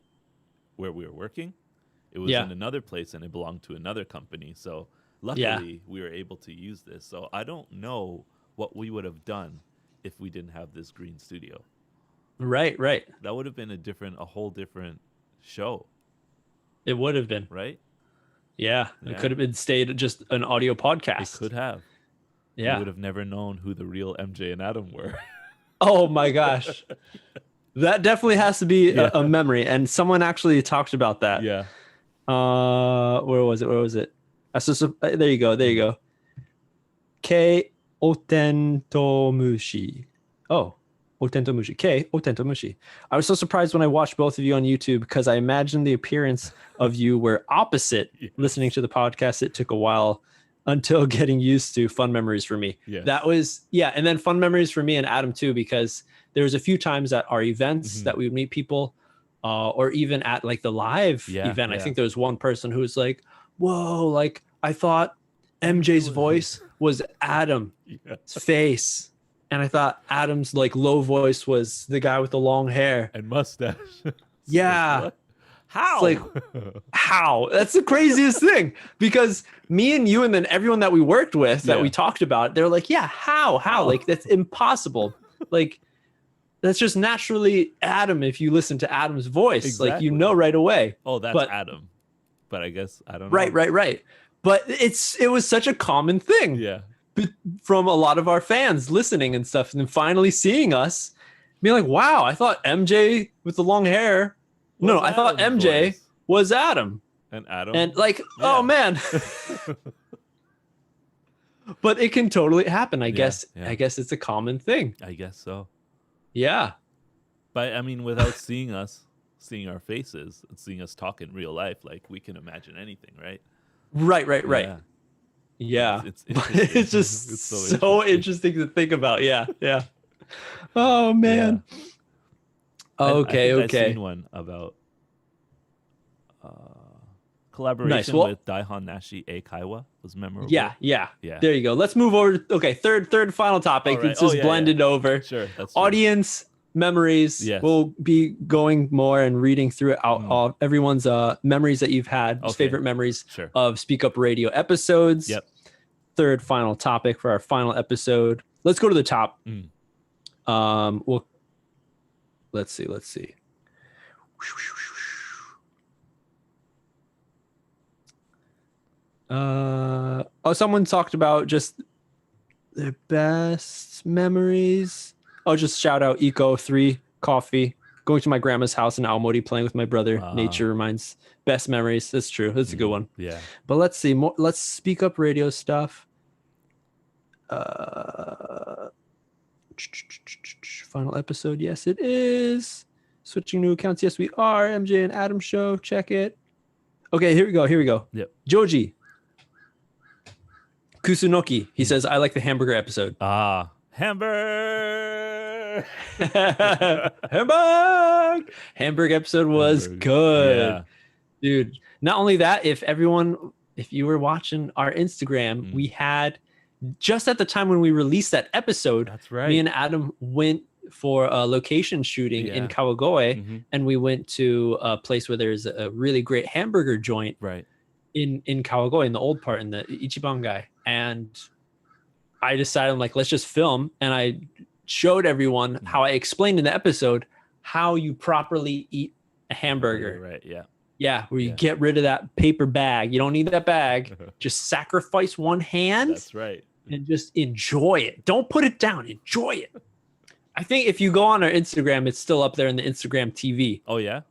where we were working. It was in another place, and it belonged to another company. So luckily, we were able to use this. So I don't know what we would have done if we didn't have this green studio. Right. That would have been a whole different show. It would have been. Right? Yeah. It could have stayed just an audio podcast. It could have. Yeah. We would have never known who the real MJ and Adam were. Oh my gosh. That definitely has to be a memory. And someone actually talked about that. Yeah. Where was it? There you go. K Otentomushi. Oh, Otentomushi. K Otentomushi. I was so surprised when I watched both of you on YouTube, because I imagined the appearance of you were opposite. Listening to the podcast, it took a while until getting used to. Fun memories for me. That was, and then fun memories for me and Adam too, because there was a few times at our events that we would meet people, or even at like the live event. I think there was one person who was like, whoa, like I thought MJ's voice was Adam's face. And I thought Adam's like low voice was the guy with the long hair and mustache. Yeah. Like, how? It's like, how? That's the craziest thing, because me and you and then everyone that we worked with that we talked about, they're like, how? Like, that's impossible. Like, that's just naturally Adam. If you listen to Adam's voice, like, you know right away. Oh, that's Adam. But I guess I don't know. Right. But it was such a common thing. Yeah. From a lot of our fans listening and stuff, and then finally seeing us, being like, wow, I thought MJ with the long hair. No, I thought MJ was Adam. And like, oh man. But it can totally happen. I guess it's a common thing. I guess so. Yeah. But I mean, without seeing our faces, and seeing us talk in real life, like, we can imagine anything, right? Right. Yeah. It's just it's so interesting to think about. Yeah. Oh man. Yeah. Okay. I've seen one about collaboration with Daihon Nashi Eikaiwa was memorable. Yeah. There you go. Let's move over to third final topic. Right. It's just blended over. Sure. That's audience memories. Yes. We'll be going more and reading through all everyone's memories that you've had, favorite memories of Speak Up Radio episodes. Yep. Third final topic for our final episode. Let's go to the top. Let's see. Someone talked about just their best memories. I'll just shout out Eco 3 Coffee. Going to my grandma's house in Aomori, playing with my brother. Nature reminds. Best memories. That's true. That's a good one. Yeah. But let's see. Let's Speak Up Radio stuff. Final episode. Yes, it is. Switching new accounts. Yes, we are. MJ and Adam Show. Check it. Okay, here we go. Yep. Joji Kusunoki. He says, I like the hamburger episode. Hamburg. Hamburg episode was good. Dude. Not only that, if you were watching our Instagram, we had, just at the time when we released that episode, that's right, me and Adam went for a location shooting in Kawagoe, and we went to a place where there's a really great hamburger joint in Kawagoe, in the old part, in the Ichibangai. And I decided, I'm like, let's just film. And I showed everyone how I explained in the episode how you properly eat a hamburger. Right. Yeah, where you get rid of that paper bag. You don't need that bag. Just sacrifice one hand. That's right. And just enjoy it. Don't put it down. Enjoy it. I think if you go on our Instagram, it's still up there in the Instagram TV. Oh, yeah?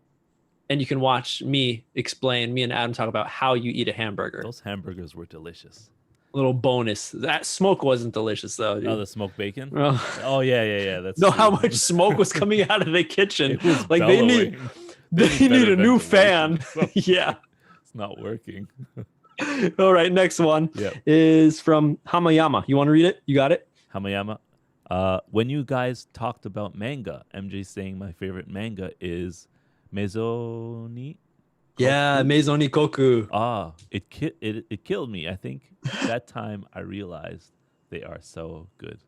And you can watch me and Adam talk about how you eat a hamburger. Those hamburgers were delicious. little bonus. That smoke wasn't delicious though, dude. Oh, the smoked bacon? Oh, yeah. That's no, how much smoke was coming out of the kitchen. Like bellowing. they need a new fan. Yeah. It's not working. All right, next one is from Hamayama. You want to read it? You got it? Hamayama. When you guys talked about manga, MJ saying my favorite manga is Mezoni. Yeah, Mezoni Koku. It killed me. I think that time I realized they are so good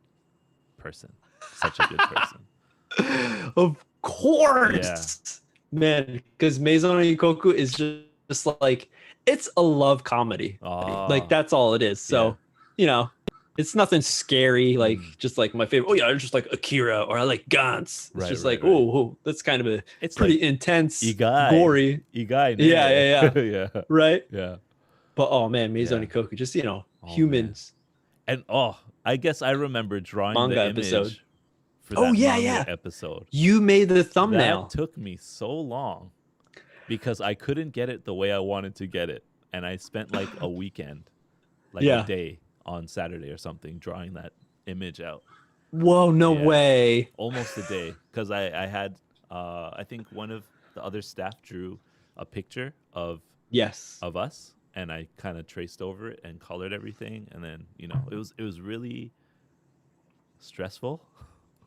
person. Such a good person. Of course. Yeah. Man, because Mezoni Koku is just like, it's a love comedy. Like, that's all it is. So, you know, it's nothing scary, like just like my favorite. Oh yeah, just like Akira, or I like Gantz. It's just like, oh, that's kind of it's pretty like intense, gory. Igai, yeah. Right? Yeah. But oh man, Mezoni Koku, just humans. Man. And I guess I remember drawing manga the episode image for that manga episode. You made the thumbnail. That took me so long because I couldn't get it the way I wanted to get it, and I spent like a weekend, like a day on Saturday or something, drawing that image out. Whoa, no way. Almost a day. Because I had, I think one of the other staff drew a picture of us, and I kind of traced over it and colored everything. And then, it was really stressful,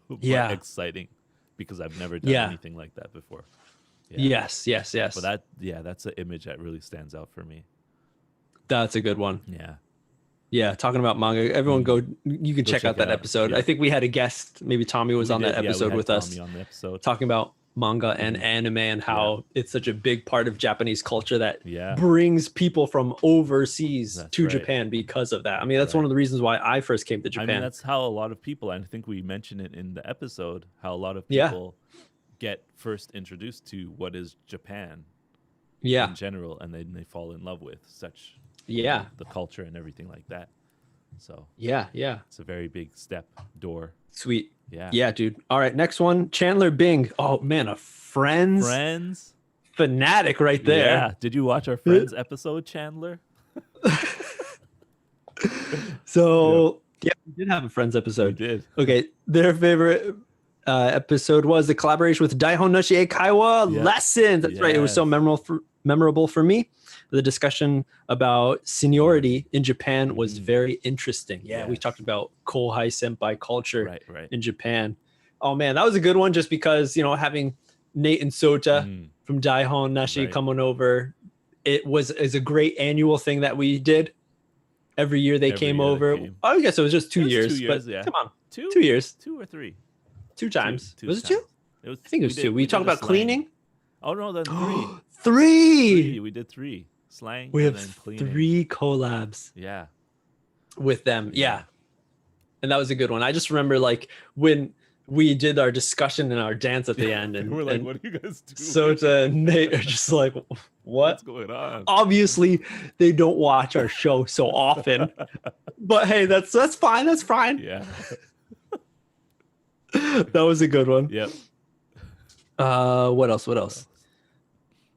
but exciting, because I've never done anything like that before. Yes. But that's an image that really stands out for me. That's a good one. Yeah, talking about manga, everyone you can check out that episode. I think we had a guest, maybe Tommy was on that episode with us, talking about manga and anime and how it's such a big part of Japanese culture that brings people from overseas to Japan because of that. I mean, that's one of the reasons why I first came to Japan. I mean, that's how a lot of people, and I think we mentioned it in the episode, how a lot of people get first introduced to what is Japan in general, and then they fall in love with such the culture and everything like that. So it's a very big door. Sweet. Yeah, dude. All right, next one, Chandler Bing. Oh man, a Friends fanatic right there. Yeah. Did you watch our Friends episode, Chandler? So we did have a Friends episode. We did. Okay, their favorite episode was the collaboration with Daihon Nashi Eikaiwa Lessons. That's right. It was so memorable for me. The discussion about seniority in Japan was very interesting. We talked about Kohai Senpai culture in Japan. Oh man, that was a good one just because, having Nate and Sota from Daihon Nashi coming over, is a great annual thing that we did. Every year they came over. I guess it was just 2 years. 2 years, but come on. 2 years. 2 or 3. 2 times. Was it 2? I think it was 2. We talked about cleaning. Oh no, then 3. 3. We did 3. Slang. We and have then cleaning. 3 collabs. Yeah. With them. Yeah. And that was a good one. I just remember like when we did our discussion and our dance at the end, and we're like, what are you guys doing? Sota and Nate are just like, what's going on? Obviously, they don't watch our show so often. But hey, that's fine. That's fine. Yeah. That was a good one. Yep. What else?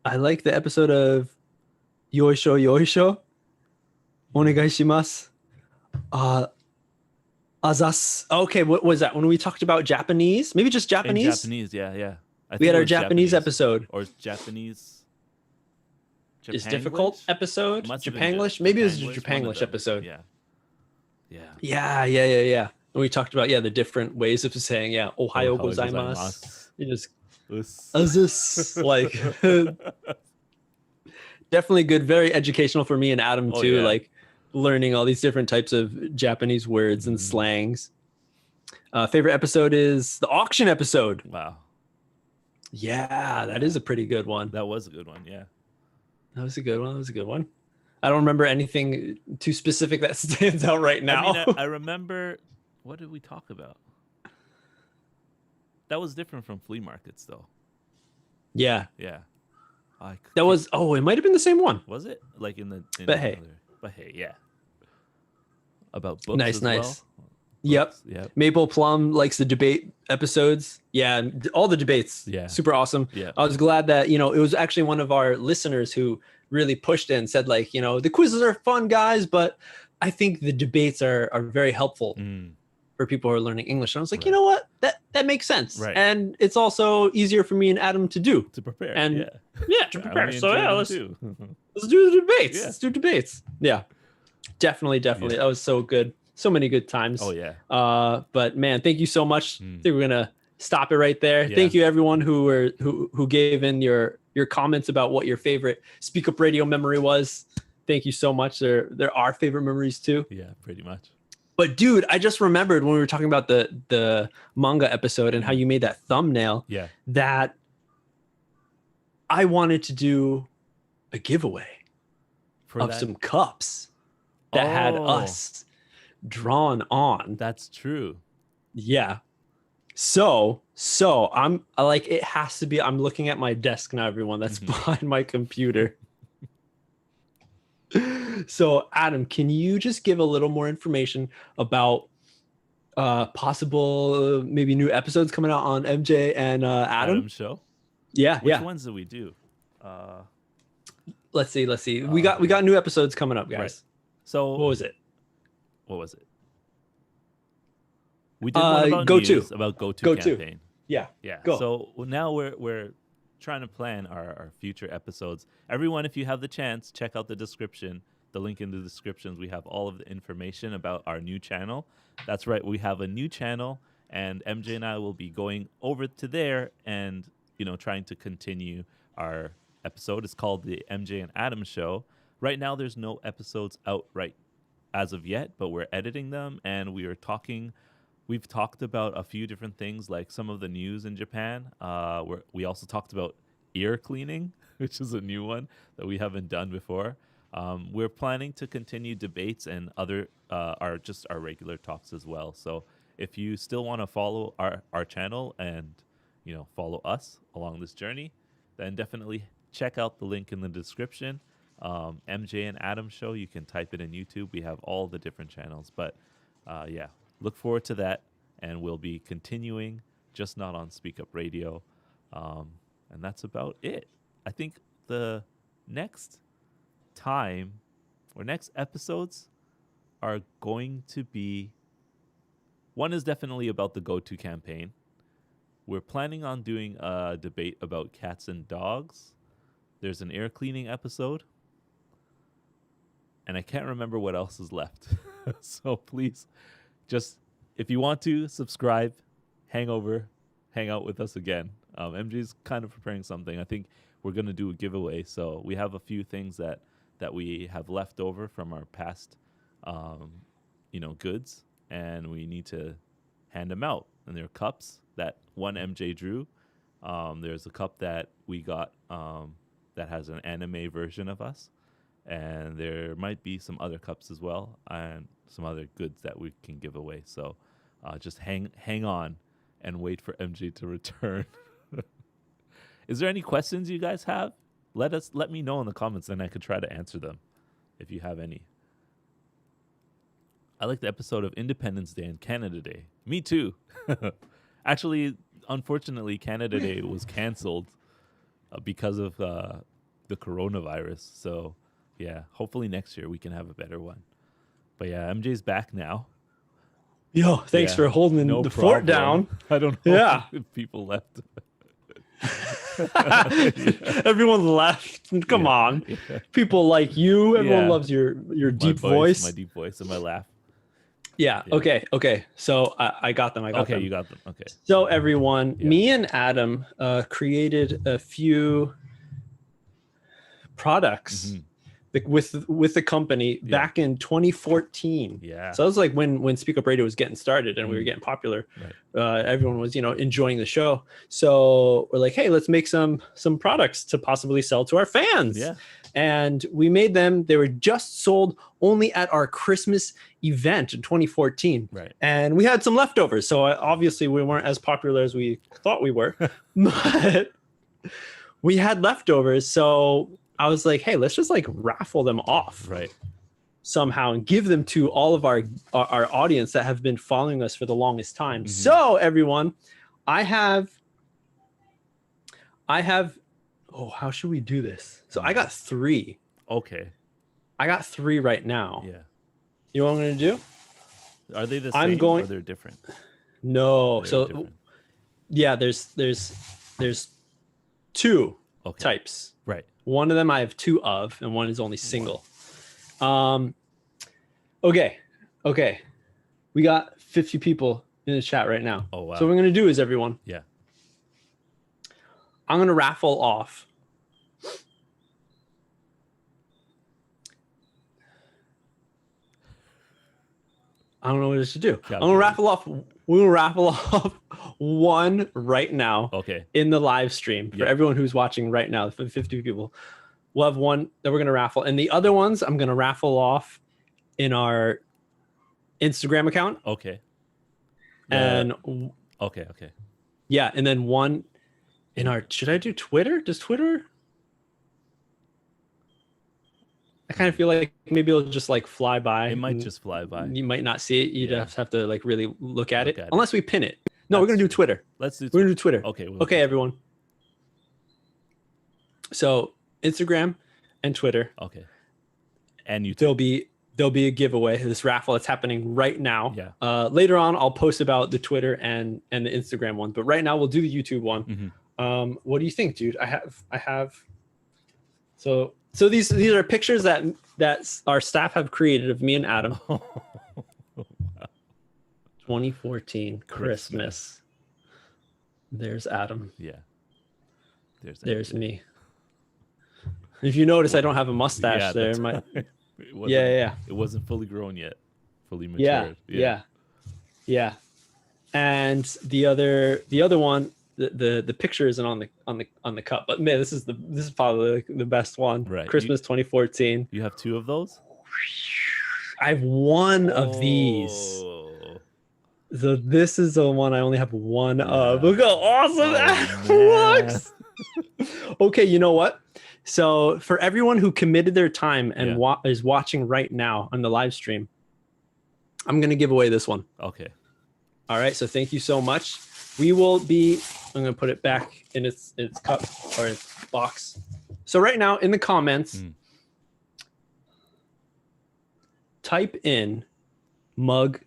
I like the episode of Yoisho Yoisho. Onegai shimasu. Azas. Okay, what was that? When we talked about Japanese? Maybe just Japanese? In Japanese, yeah. We had our Japanese episode. Or Japanese. Is difficult episode? Japanglish? Maybe it was a Japanglish episode. Yeah. And we talked about the different ways of saying Ohayo gozaimasu. You just like definitely good, very educational for me and Adam too. Like learning all these different types of Japanese words and slangs. Favorite episode is the auction episode. Wow. Yeah, that is a pretty good one. That was a good one. Yeah. That was a good one. I don't remember anything too specific that stands out right now. I mean, I remember, what did we talk about? That was different from flea markets, though. Yeah. That was, it might have been the same one. Was it? Like But hey, yeah. About books Nice. Well? Yep. Maple Plum likes the debate episodes. Yeah, all the debates. Yeah. Super awesome. Yeah. I was glad that, it was actually one of our listeners who really pushed it and said, like, the quizzes are fun, guys, but I think the debates are very helpful for people who are learning English. And I was like, you know what? That makes sense. Right. And it's also easier for me and Adam to do. To prepare. And to prepare. So let's do the debates. Yeah. Let's do debates. Yeah. Definitely. Yeah. That was so good. So many good times. Oh yeah. But man, thank you so much. I think we're gonna stop it right there. Yeah. Thank you everyone who gave in your comments about what your favorite Speak Up Radio memory was. Thank you so much. There are favorite memories too. Yeah, pretty much. But dude, I just remembered when we were talking about the manga episode and how you made that thumbnail. Yeah. That I wanted to do a giveaway of some cups that had us drawn on. That's true. Yeah. So I'm like, it has to be, I'm looking at my desk now, everyone. That's behind my computer. So Adam, can you just give a little more information about possible maybe new episodes coming out on MJ and Adam Show? Yeah. Which ones did we do? Let's see. We got new episodes coming up, guys. Right. So what was it? We did one about Go-To campaign. Yeah. Go. So now we're trying to plan our future episodes. Everyone, if you have the chance, check out the description. The link in the descriptions. We have all of the information about our new channel. That's right. We have a new channel, and MJ and I will be going over to there and trying to continue our episode. It's called the MJ and Adam Show. Right now, there's no episodes out right as of yet, but we're editing them, and we've talked about a few different things, like some of the news in Japan. We also talked about ear cleaning, which is a new one that we haven't done before. We're planning to continue debates and other our regular talks as well. So if you still want to follow our channel and follow us along this journey, then definitely check out the link in the description. MJ and Adam Show. You can type it in YouTube. We have all the different channels, but look forward to that, and we'll be continuing, just not on Speak Up Radio. And that's about it. I think the next episodes are going to be, one is definitely about the Go-To campaign. We're planning on doing a debate about cats and dogs. There's an air cleaning episode. And I can't remember what else is left. So please, just if you want to subscribe, hang out with us again. MJ's kind of preparing something. I think we're going to do a giveaway. So we have a few things that we have left over from our past, goods, and we need to hand them out. And there are cups that one MJ drew. There's a cup that we got that has an anime version of us. And there might be some other cups as well, and some other goods that we can give away. So just hang on and wait for MJ to return. Is there any questions you guys have? Let me know in the comments, and I could try to answer them if you have any. I like the episode of Independence Day and Canada Day. Me too. Actually, unfortunately, Canada Day was canceled because of the coronavirus. So yeah, hopefully next year we can have a better one. But yeah, MJ's back now. Yo, thanks for holding the fort down. I don't know if people left. Everyone left. Come on. Yeah. People like you. Everyone loves your deep voice. My deep voice and my laugh. Yeah. Okay. So I got them. Okay, you got them. Okay. So everyone, me and Adam created a few products with the company back in 2014. Yeah. So it was like when Speak Up Radio was getting started and we were getting popular. Right. Everyone was enjoying the show. So we're like, hey, let's make some products to possibly sell to our fans. Yeah. And we made them. They were just sold only at our Christmas event in 2014. Right. And we had some leftovers. So obviously we weren't as popular as we thought we were, but we had leftovers. So I was like, hey, let's just like raffle them off somehow and give them to all of our audience that have been following us for the longest time. So everyone, I have, how should we do this? So I got 3. Okay. I got 3 right now. Yeah. You know what I'm going to do? Are they the same or they're different? No. So different. Yeah, there's two types. Right. One of them I have two of, and one is only single. Okay. We got 50 people in the chat right now. Oh, wow. So what we're going to do is, everyone. Yeah. I'm going to raffle off. I don't know what to do. I'm going to raffle off. We'll raffle off one right now. Okay. In the live stream for everyone who's watching right now, for 50 people. We'll have one that we're going to raffle. And the other ones I'm going to raffle off in our Instagram account. Okay. And okay. Yeah, and then one in our, should I do Twitter? Does Twitter? I kind of feel like maybe it'll just like fly by. It might just fly by. You might not see it. You'd have to like really look at it. Unless we pin it. No, we're going to do Twitter. We're going to do Twitter. Okay. Okay, everyone. So Instagram and Twitter. Okay. And YouTube. There'll be a giveaway, this raffle that's happening right now. Yeah. Later on, I'll post about the Twitter and the Instagram one. But right now, we'll do the YouTube one. Mm-hmm. What do you think, dude? I have. So these are pictures that our staff have created of me and Adam. Wow. 2014 Christmas. There's Adam. Yeah. There's me. If you notice, I don't have a mustache there. It wasn't fully grown yet. Fully matured. Yeah. And the other one, the picture isn't on the cup, but man, this is probably the best one. Right. Christmas 2014. You have two of those? I have one of these. So this is the one I only have one of. Look how awesome that looks. Okay, you know what? So for everyone who committed their time and is watching right now on the live stream, I'm going to give away this one. Okay. All right. So thank you so much. I'm going to put it back in its cup or its box. So right now in the comments, type in mug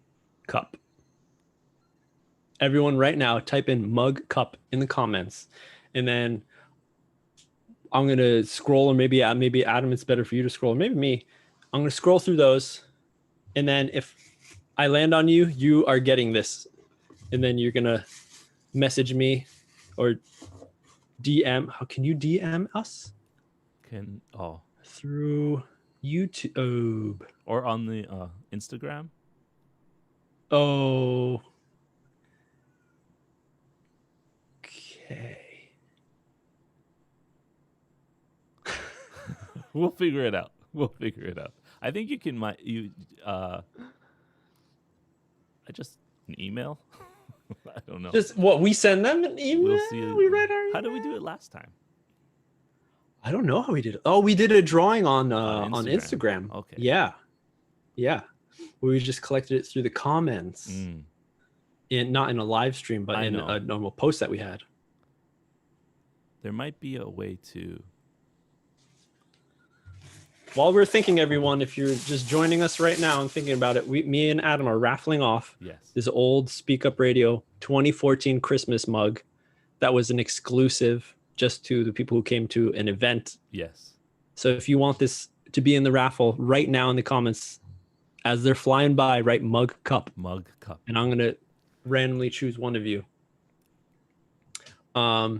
cup. Everyone right now, type in mug cup in the comments, and then I'm going to scroll, or maybe Adam, it's better for you to scroll, or maybe me. I'm going to scroll through those. And then if I land on you, you are getting this. And then you're going to message me or DM. How can you DM us? Through YouTube. Or on the Instagram? Oh. Okay. We'll figure it out. I think you can just an email. I don't know. Just what, we send them an email? We'll see. We write our email? How did we do it last time? I don't know how we did it. Oh, we did a drawing on Instagram. Okay. Yeah. We just collected it through the comments. Not in a live stream, but in a normal post that we had. There might be a way to. While we're thinking, everyone, if you're just joining us right now and thinking about it, me and Adam are raffling off this old Speak Up Radio 2014 Christmas mug that was an exclusive just to the people who came to an event. Yes. So if you want this to be in the raffle right now in the comments, as they're flying by, write mug cup. Mug cup. And I'm going to randomly choose one of you. I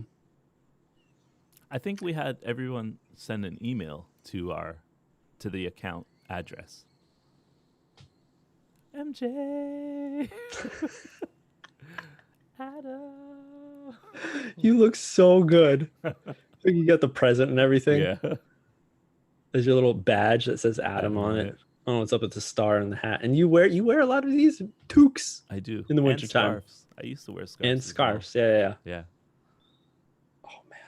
think we had everyone send an email to the account address. MJ. Adam. You look so good. You got the present and everything. Yeah. There's your little badge that says Adam on it. I don't know what's up with the star and the hat. And you wear a lot of these toques. I do. In the wintertime. I used to wear scarves. And scarves. Well. Yeah. Oh man.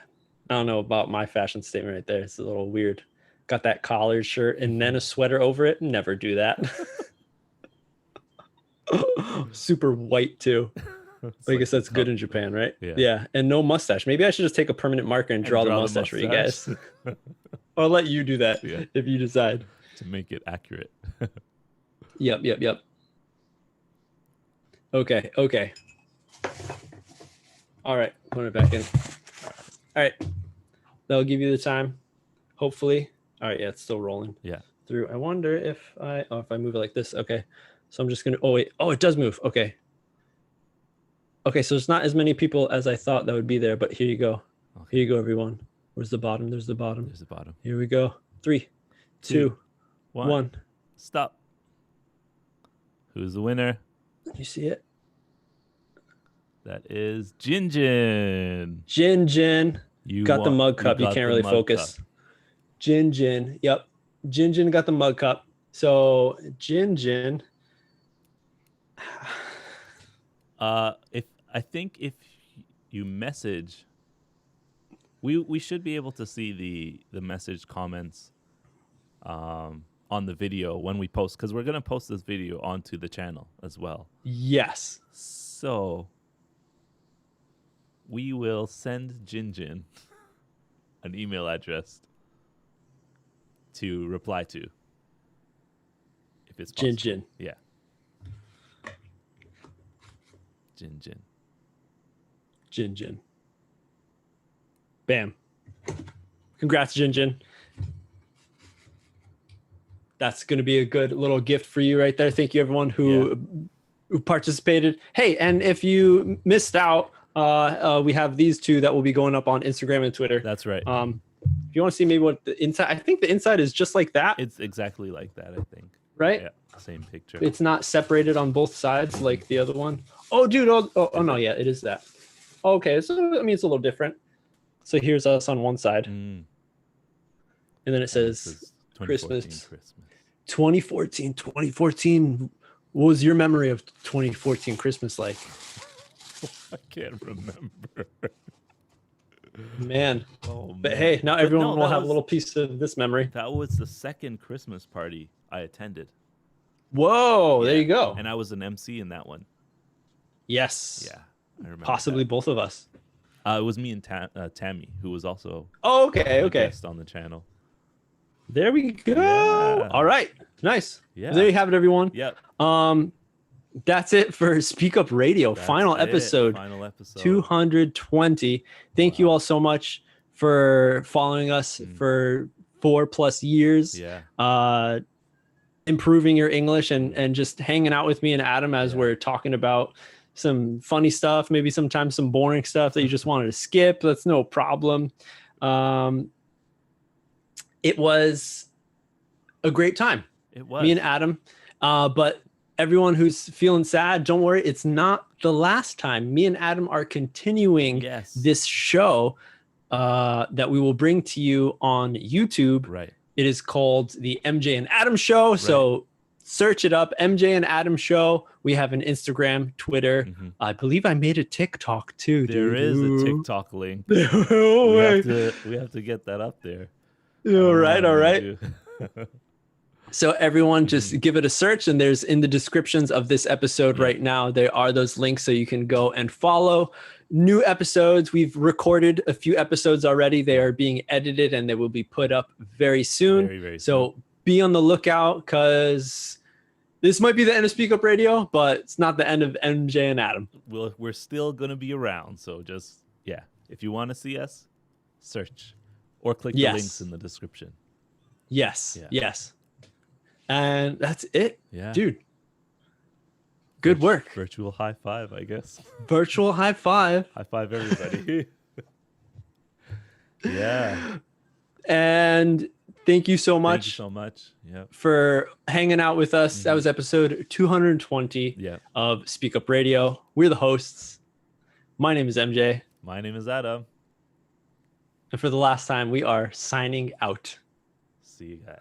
I don't know about my fashion statement right there. It's a little weird. Got that collared shirt and then a sweater over it. Never do that. Super white too. I guess that's good in Japan, right? Yeah. And no mustache. Maybe I should just take a permanent marker and draw the mustache for you guys. I'll let you do that if you decide. To make it accurate. Yep. Okay. All right, put it back in. All right, that'll give you the time, hopefully. All right, yeah, it's still rolling. Yeah. Through. I wonder if I move it like this. Okay, so I'm just gonna. Oh wait. Oh, it does move. Okay. Okay, so there's not as many people as I thought that would be there, but here you go. Okay. Here you go, everyone. Where's the bottom? There's the bottom. Here we go. 3, 2, 1. Stop. Who's the winner? You see it? That is Jinjin. Jinjin. You got the mug cup. You can't really focus. Cup. Jinjin. Yep. Jinjin got the mug cup. So Jinjin. If you message, we should be able to see the message comments on the video when we post, because we're gonna post this video onto the channel as well. Yes. So we will send Jinjin an email address to reply to, if it's possible. Jinjin. Yeah. Jinjin. Bam. Congrats, Jinjin. That's going to be a good little gift for you right there. Thank you, everyone who participated. Hey, and if you missed out, we have these two that will be going up on Instagram and Twitter. That's right. If you want to see maybe what the inside, I think the inside is just like that. It's exactly like that, I think. Right? Yeah, same picture. It's not separated on both sides like the other one. Oh, dude. Oh no, yeah, it is that. Okay, so I mean, it's a little different. So here's us on one side. And then it says Christmas. 2014. What was your memory of 2014 Christmas like? I can't remember. Man. But hey, now everyone will have a little piece of this memory. That was the second Christmas party I attended. Whoa, there you go. And I was an MC in that one. Yes. Yeah, I remember. Possibly both of us. It was me and Tammy, who was also okay. guest on the channel. There we go. Yeah. All right. Nice. Yeah. There you have it, everyone. Yep. That's it for Speak Up Radio. Final episode 220. Thank you all so much for following us for 4+ years. Yeah. Improving your English and just hanging out with me and Adam as we're talking about some funny stuff, maybe sometimes some boring stuff that you just wanted to skip. That's no problem. It was a great time. It was. Me and Adam. But everyone who's feeling sad, don't worry. It's not the last time. Me and Adam are continuing this show that we will bring to you on YouTube. Right. It is called the MJ and Adam Show. Right. So search it up, MJ and Adam Show. We have an Instagram, Twitter. I believe I made a TikTok too. There is a TikTok link. we have to get that up there. All right. So everyone just give it a search, and there's in the descriptions of this episode right now, there are those links so you can go and follow new episodes. We've recorded a few episodes already. They are being edited and they will be put up very soon. Very so be on the lookout, because this might be the end of Speak Up Radio, but it's not the end of MJ and Adam. We're still going to be around. So just, if you want to see us, search or click the links in the description. Yes. And that's it. Yeah. Dude. Good work. Virtual high five, I guess. Virtual high five. High five, everybody. Yeah. And thank you so much. For hanging out with us. That was episode 220 of Speak Up Radio. We're the hosts. My name is MJ. My name is Adam. And for the last time, we are signing out. See you guys.